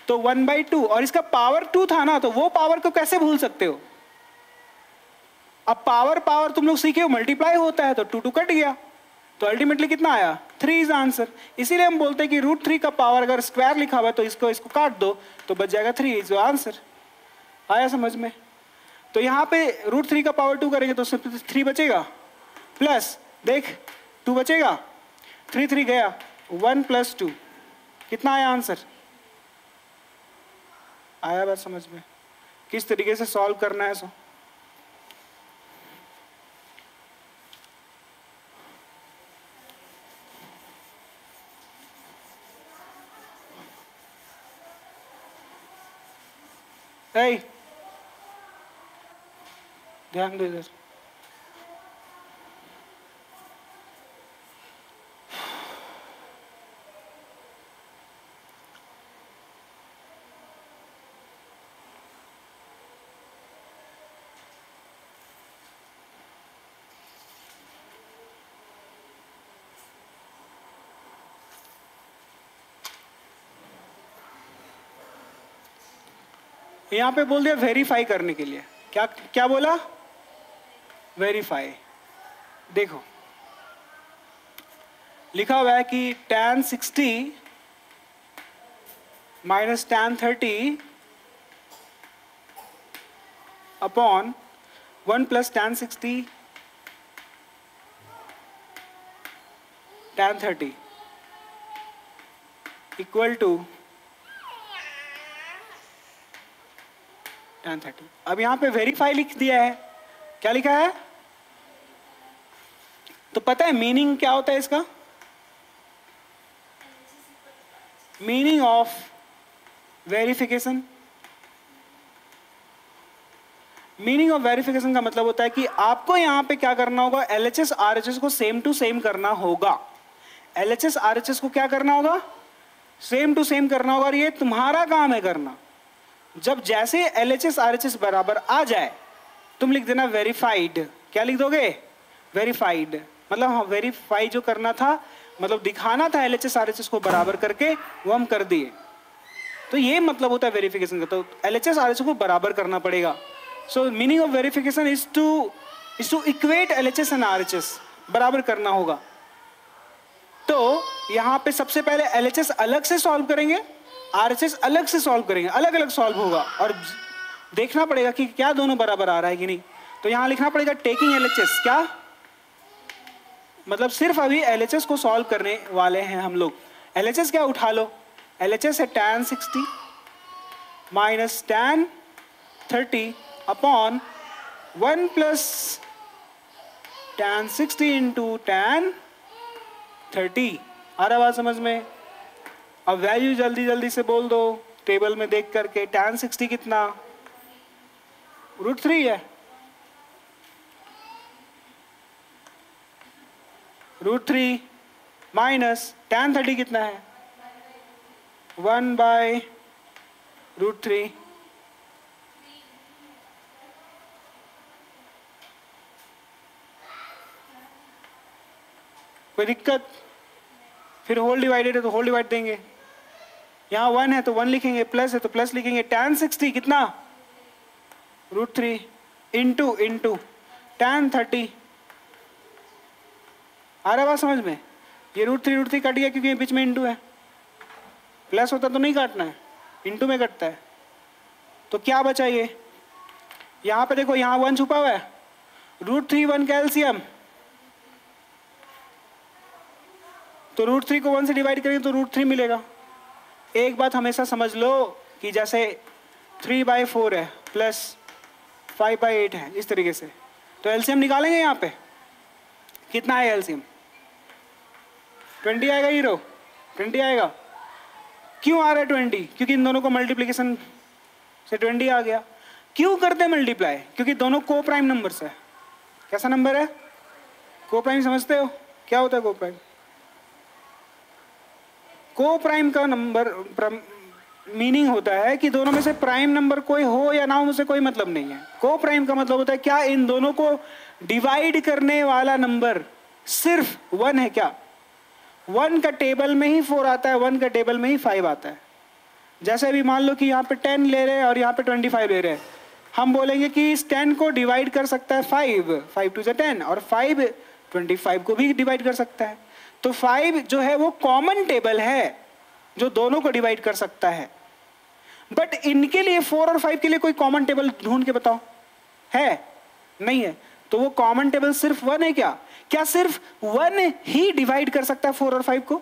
A: तो 1/2, और इसका पावर 2 था ना, तो वो पावर को कैसे भूल सकते हो। अब पावर पावर तुम लोग सीखे हो, मल्टीप्लाई होता है, तो 2 कट गया, तो अल्टीमेटली कितना आया 3 इज आंसर। इसीलिए हम बोलते हैं कि √3 का पावर अगर स्क्वायर लिखा हुआ है तो इसको काट दो तो बच जाएगा 3 इज आंसर। आया समझ में? तो यहाँ पे √3 का पावर 2 करेंगे तो 3 बचेगा, प्लस देख 2 बचेगा, 3 3 गया, 1 + 2 कितना आया आंसर। आया बात समझ में? किस तरीके से सॉल्व करना है सो। ध्यान दो इधर। यहाँ पे बोल दिया वेरीफाई करने के लिए, क्या क्या बोला, वेरीफाई। देखो लिखा हुआ है कि tan 60 minus tan 30 upon 1 plus tan 60 tan 30 equal to tan 30। अब यहां पे वेरीफाई लिख दिया है, क्या लिखा है? तो पता है मीनिंग क्या होता है इसका? Meaning of verification, meaning of verification का मतलब होता है कि आपको यहां पे क्या करना होगा, एलएचएस आरएचएस को सेम टू सेम करना होगा। एलएचएस आरएचएस को क्या करना होगा, सेम टू सेम करना होगा, और ये तुम्हारा काम है करना। जब जैसे एलएचएस आरएचएस बराबर आ जाए तुम लिख देना वेरीफाइड। क्या लिख दोगे? वेरीफाइड। मतलब हाँ, वेरीफाई जो करना था, मतलब दिखाना था एलएचएस आरएचएस को बराबर करके, वो हम कर दिए। तो ये मतलब होता है वेरिफिकेशन का। तो एलएचएस आरएचएस को बराबर करना पड़ेगा। So meaning of verification is to equate LHS and RHS, बराबर करना होगा। तो यहाँ पे सबसे पहले एलएचएस अलग से सॉल्व करेंगे, आरएचएस अलग से सॉल्व करेंगे, अलग अलग सॉल्व होगा और देखना पड़ेगा कि क्या दोनों बराबर आ रहा है कि नहीं। तो यहाँ लिखना पड़ेगा टेकिंग एलएचएस, क्या मतलब सिर्फ अभी एलएचएस को सॉल्व करने वाले हैं हम लोग। एलएचएस क्या उठा लो, एलएचएस है tan 60 minus tan 30 upon 1 plus tan 60 into tan 30। आ रहा बात समझ में? अब वैल्यू जल्दी जल्दी से बोल दो टेबल में देख करके। tan 60 कितना, √3 है, √3 माइनस tan 30 कितना है, 1/√3। कोई दिक्कत? फिर होल डिवाइडेड है तो होल डिवाइड देंगे, यहाँ 1 है तो 1 लिखेंगे, प्लस है तो प्लस लिखेंगे। tan 60 कितना, √3 इंटू tan 30। आ रहा बात समझ में? ये √3 कट गया क्योंकि बीच में इंटू है, प्लस होता तो नहीं काटना है, इंटू में कटता है। तो क्या बचा ये, यहाँ पे देखो यहाँ 1 छुपा हुआ है, √3 1 का एलसीएम, तो √3 को 1 से डिवाइड करेंगे तो √3 मिलेगा। एक बात हमेशा समझ लो कि जैसे 3/4 है प्लस 5/8 है, इस तरीके से। तो एलसीएम निकालेंगे यहाँ पे, कितना है एलसीएम, 20 आएगा हीरो, 20 आएगा। क्यों आ रहा है 20? क्योंकि इन दोनों को मल्टीप्लिकेशन से 20 आ गया। क्यों करते हैं मल्टीप्लाई? क्योंकि दोनों को प्राइम नंबर्स है। कैसा नंबर है? को प्राइम समझते हो? क्या होता है को प्राइम? को प्राइम का नंबर मीनिंग होता है कि दोनों में से प्राइम नंबर कोई हो या ना हो, मुझसे कोई मतलब नहीं है। को प्राइम का मतलब होता है क्या इन दोनों को डिवाइड करने वाला नंबर सिर्फ 1 है क्या? 1 का टेबल में ही 4 आता है, 1 का टेबल में ही 5 आता है। जैसे अभी मान लो कि यहाँ पे 10 ले रहे हैं और यहाँ पे 25 ले रहे हैं, हम बोलेंगे कि इस 10 को डिवाइड कर सकता है 5 2 10, और 5 25 को भी डिवाइड कर सकता है। तो 5 जो है वो कॉमन टेबल है जो दोनों को डिवाइड कर सकता है। बट इनके लिए 4 और 5 के लिए कोई कॉमन टेबल ढूंढ के बताओ, है? नहीं है। तो वो कॉमन टेबल सिर्फ 1 है क्या? क्या सिर्फ 1 ही डिवाइड कर सकता है 4 और 5 को?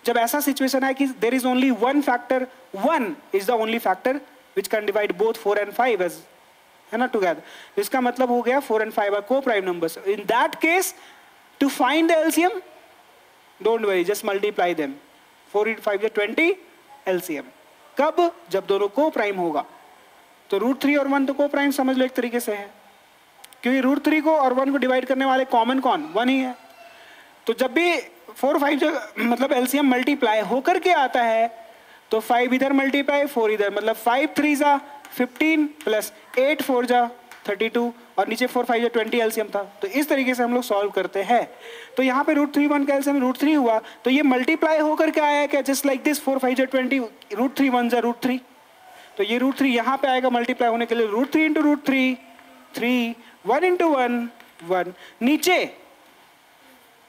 A: जब ऐसा सिचुएशन है कि there is only 1 factor, 1 is the only factor which can divide both 4 and 5 एज, है ना, टुगेदर। इसका मतलब हो गया 4 and 5 are coprime numbers. In that case to find the LCM, don't worry, just multiply them. 4 × 5 = 20 LCM. कब? जब दोनों को प्राइम होगा। तो √3 और 1 तो को प्राइम समझ लो एक तरीके से है, क्योंकि √3 को और 1 को डिवाइड करने वाले कॉमन कौन? 1 ही है। तो जब भी 4 5 जो मतलब एलसीएम मल्टीप्लाई होकर के आता है तो 5 इधर मल्टीप्लाई, 4 इधर, मतलब 5 3 = 15 प्लस 8 4 = 32 और नीचे 4 5 = 20 एलसीएम था। तो इस तरीके से हम लोग सॉल्व करते हैं। तो यहाँ पे √3 1 का एलसीएम √3 हुआ, तो ये मल्टीप्लाई होकर के आया क्या? Just like this, 4 5 = 20, √3 1 = √3। तो ये √3 यहाँ पे आएगा मल्टीप्लाई होने के लिए, √3 इंटू √3 3, 1 इंटू 1 1, नीचे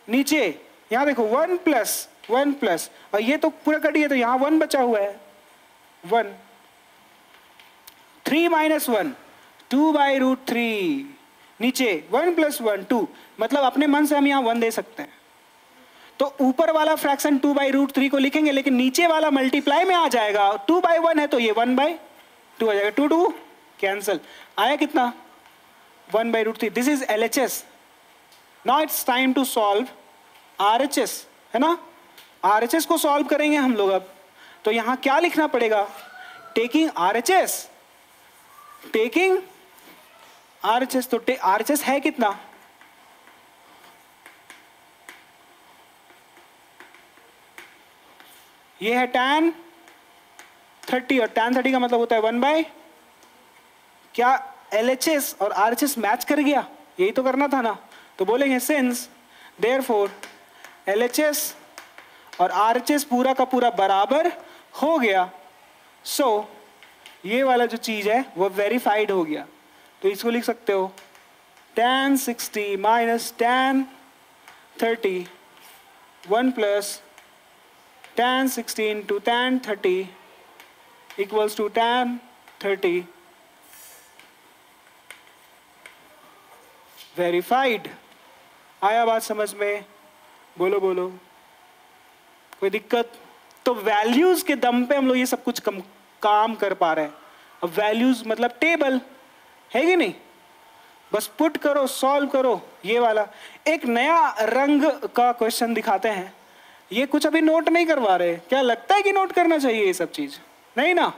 A: नीचे यहाँ देखो 1 प्लस 1 प्लस, और ये तो पूरा कट गया तो यहाँ 1 बचा हुआ है 1, 3 माइनस 1 2 बाई √3, नीचे 1 प्लस 1 2, मतलब अपने मन से हम यहाँ 1 दे सकते हैं। तो ऊपर वाला फ्रैक्शन 2 बाई √3 को लिखेंगे, लेकिन नीचे वाला मल्टीप्लाई में आ जाएगा, 2 बाई 1 है तो ये 1 बाई 2 आ जाएगा, 2 2 कैंसिल, आया कितना 1 by √3। This is LHS। Now it's time to solve RHS, है ना। RHS को सॉल्व करेंगे हम लोग अब। तो यहां क्या लिखना पड़ेगा, टेकिंग RHS, टेकिंग RHS। तो RHS है कितना, ये है tan 30, और tan 30 का मतलब होता है 1 बाई, क्या LHS और RHS मैच कर गया, यही तो करना था ना। तो बोलेंगे सिंस देयरफॉर LHS और RHS पूरा का पूरा बराबर हो गया, सो ये वाला जो चीज है वो वेरीफाइड हो गया। तो इसको लिख सकते हो tan 60 minus tan 30 1 plus tan 60 into tan 30 equals to tan 30 verified. आया बात समझ में, बोलो बोलो, कोई दिक्कत। तो वैल्यूज के दम पे हम लोग ये सब कुछ काम कर पा रहे हैं। अब वैल्यूज मतलब टेबल है कि नहीं, बस पुट करो सॉल्व करो। ये वाला एक नया रंग का क्वेश्चन दिखाते हैं, ये कुछ अभी नोट नहीं करवा रहे, क्या लगता है कि नोट करना चाहिए ये सब चीज, नहीं ना।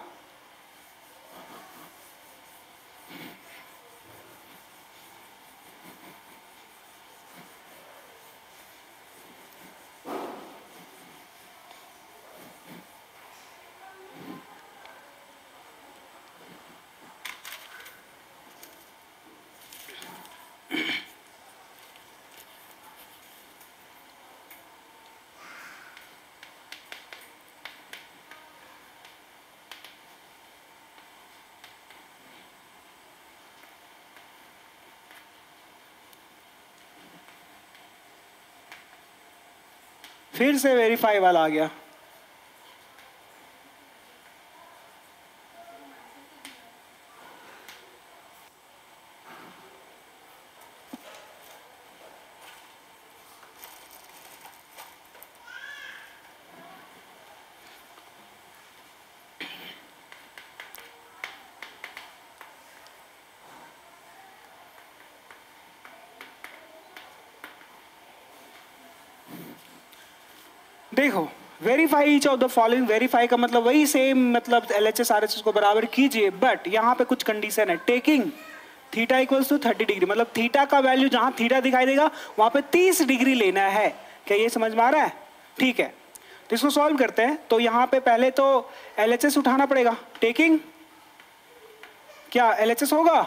A: फिर से वेरीफाई वाला आ गया। देखो verify each of the following, verify का मतलब वही सेम, मतलब LHS RHS को बराबर कीजिए, बट यहाँ पे कुछ कंडीशन है। Taking theta equals to 30 degree, मतलब थीटा का वैल्यू जहां थीटा दिखाई देगा वहां पे 30 डिग्री लेना है। क्या ये समझ में आ रहा है, ठीक है। तो इसको सॉल्व करते हैं। तो यहाँ पे पहले तो LHS उठाना पड़ेगा। टेकिंग क्या LHS होगा,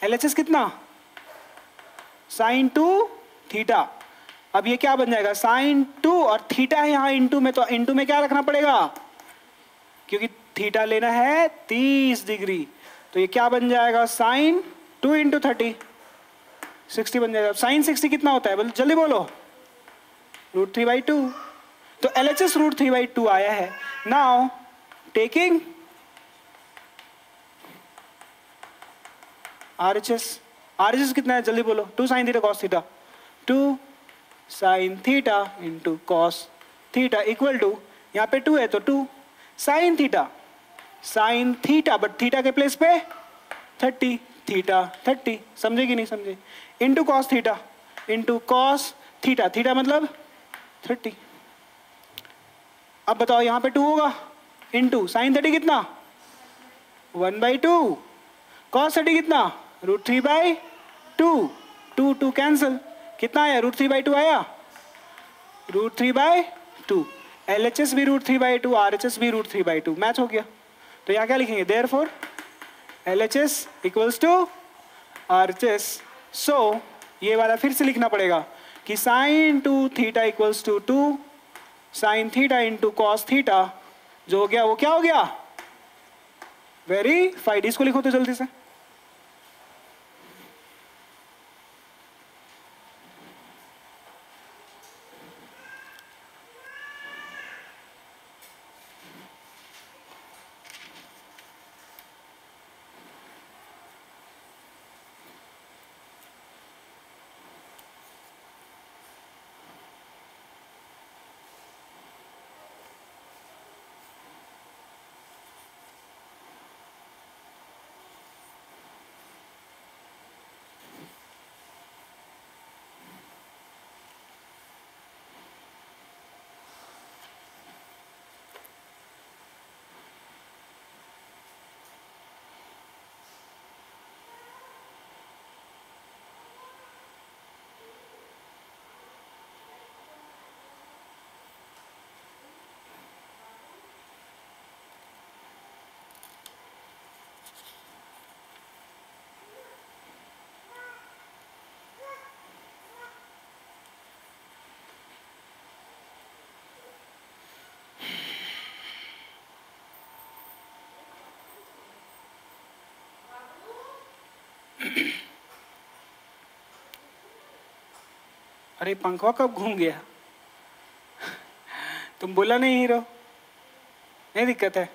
A: LHS कितना, sin 2 थीटा। अब ये क्या बन जाएगा, sin 2, और थीटा है यहाँ इंटू में, तो इंटू में क्या रखना पड़ेगा, क्योंकि थीटा लेना है 30 डिग्री। तो ये क्या बन जाएगा, sin 2 इंटू 30 60 बन जाएगा। sin 60 कितना होता है, बोलो जल्दी बोलो, √3/2। तो LHS √3/2 आया है। नाउ टेकिंग RHS कितना है, जल्दी बोलो, 2 sin theta cos theta, 2 sin theta into cos theta equal to, यहाँ पे 2 है तो 2 sin थीटा, बट थीटा के प्लेस पे 30, थीटा 30, समझे कि नहीं समझे, into cos theta into cos theta, theta मतलब 30। अब बताओ यहाँ पे 2 होगा, इंटू sin 30 कितना 1/2, cos 30 कितना √3/2, 2 कैंसिल, कितना आया √3/2 आया, √3/2। LHS भी √3/2, RHS भी √3/2, मैच हो गया। तो यहाँ क्या लिखेंगे, therefore LHS equals to RHS। So ये वाला फिर से लिखना पड़ेगा कि sin 2 theta equals to 2 sin theta into cos theta, जो हो गया वो क्या हो गया वेरीफाइड, इसको लिखो तो जल्दी से। अरे पंखवा कब घूम गया? तुम बोला नहीं हीरो, नहीं दिक्कत है।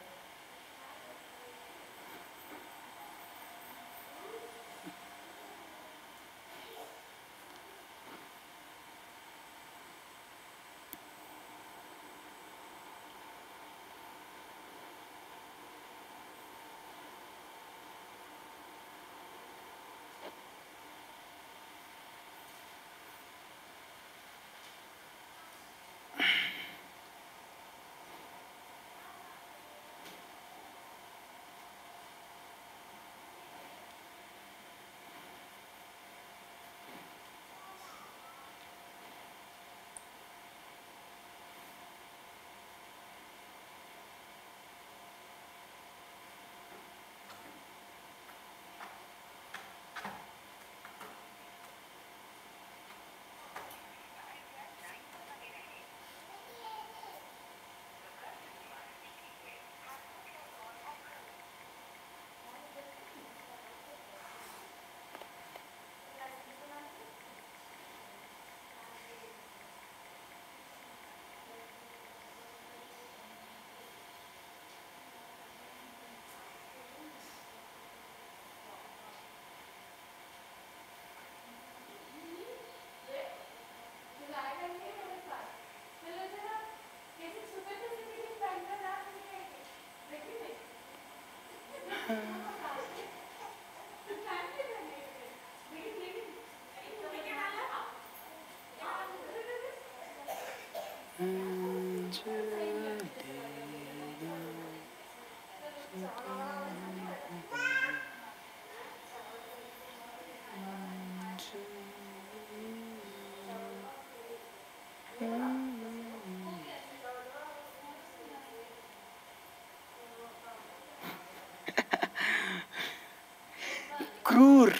A: क्रूर,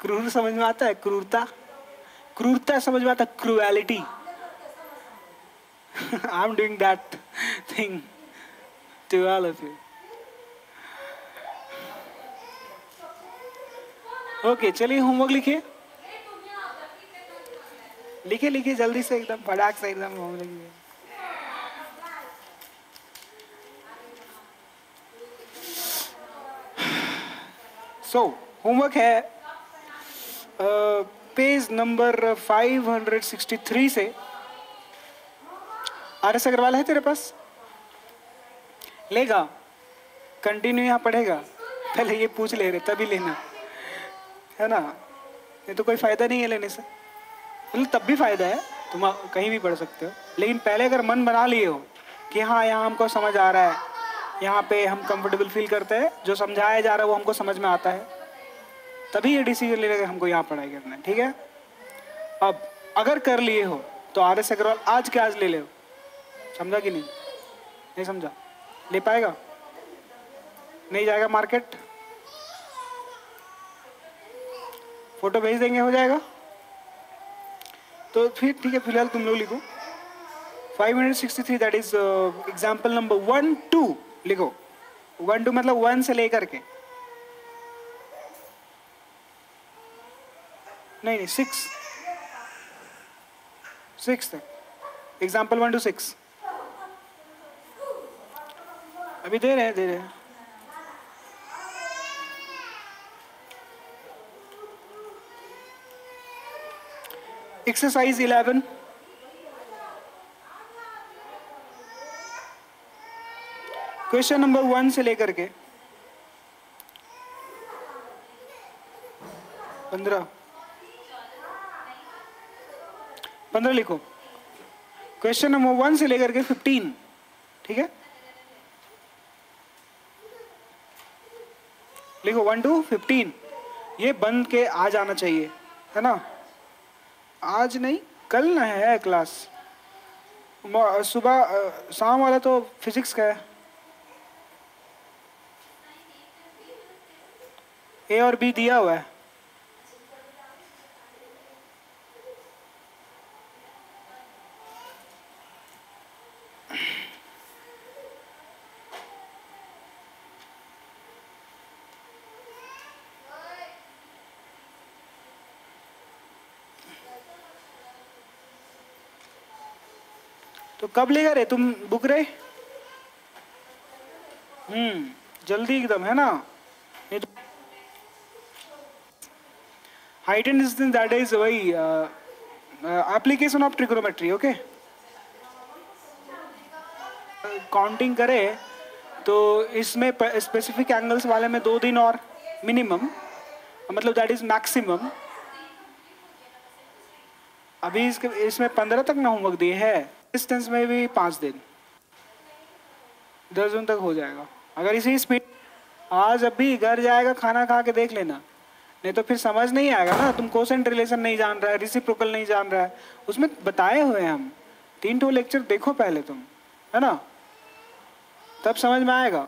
A: क्रूर समझ में आता है? क्रूरता, क्रूरता समझ में आता है? Cruelty. I am doing that thing to all of you. Okay, चलिए होमवर्क लिखिए, लिखिए लिखिए जल्दी से, एकदम फटाक से एकदम होमवर्क लिखिए। सो होमवर्क है पेज नंबर 563 से। आर.एस. अग्रवाल है तेरे पास? लेगा? कंटिन्यू यहाँ पढ़ेगा? पहले ये पूछ ले रहे तभी लेना, है ना? ये तो कोई फायदा नहीं है लेने से, मतलब तब भी फायदा है, तुम कहीं भी पढ़ सकते हो, लेकिन पहले अगर मन बना लिए हो कि हाँ यहाँ हमको समझ आ रहा है, यहाँ पे हम कंफर्टेबल फील करते हैं, जो समझाया जा रहा है वो हमको समझ में आता है, तभी ये डिसीजन लेने का हमको यहाँ पढ़ाई करना है, ठीक है? अब अगर कर लिए हो तो आर.एस. अग्रवाल आज के आज ले ले, समझा कि नहीं? नहीं समझा? ले पाएगा? नहीं जाएगा मार्केट? फोटो भेज देंगे, हो जाएगा? तो फिर ठीक है, फिलहाल तुम लोग लिखो 563, दैट इज एग्जाम्पल नंबर 1 2 लिखो। 1 to मतलब 1 से लेकर के, नहीं 6 तक, एग्जाम्पल 1 to 6 अभी दे रहे हैं। एक्सरसाइज 11, क्वेश्चन नंबर 1 से लेकर के 15 लिखो। क्वेश्चन नंबर 1 से लेकर के 15, ठीक है, लिखो 1 to 15। ये बंद के आ जाना चाहिए, है ना? आज नहीं, कल ना है क्लास, सुबह शाम वाला तो फिजिक्स का है। ए और बी दिया हुआ है। तो कब लेगा रे तुम बुक रे? जल्दी एकदम, है ना? नहीं तो height and distance that is वही application of trigonometry. Okay, counting करे तो इसमें स्पेसिफिक एंगल्स वाले में 2 दिन और मिनिमम, मतलब दैट इज मैक्सिमम। अभी इसमें 15 तक ना होमवर्क दिए है, डिस्टेंस में भी 5 दिन, 10 दिन तक हो जाएगा। अगर इसी स्पीड आज अभी घर जाएगा खाना खा के देख लेना, नहीं तो फिर समझ नहीं आएगा ना। तुम कोसेंट रिलेशन नहीं जान रहा है, रेसिप्रोकल नहीं जान रहा है, उसमें बताए हुए हैं हम। 3 लेक्चर देखो पहले तुम, है ना, तब समझ में आएगा।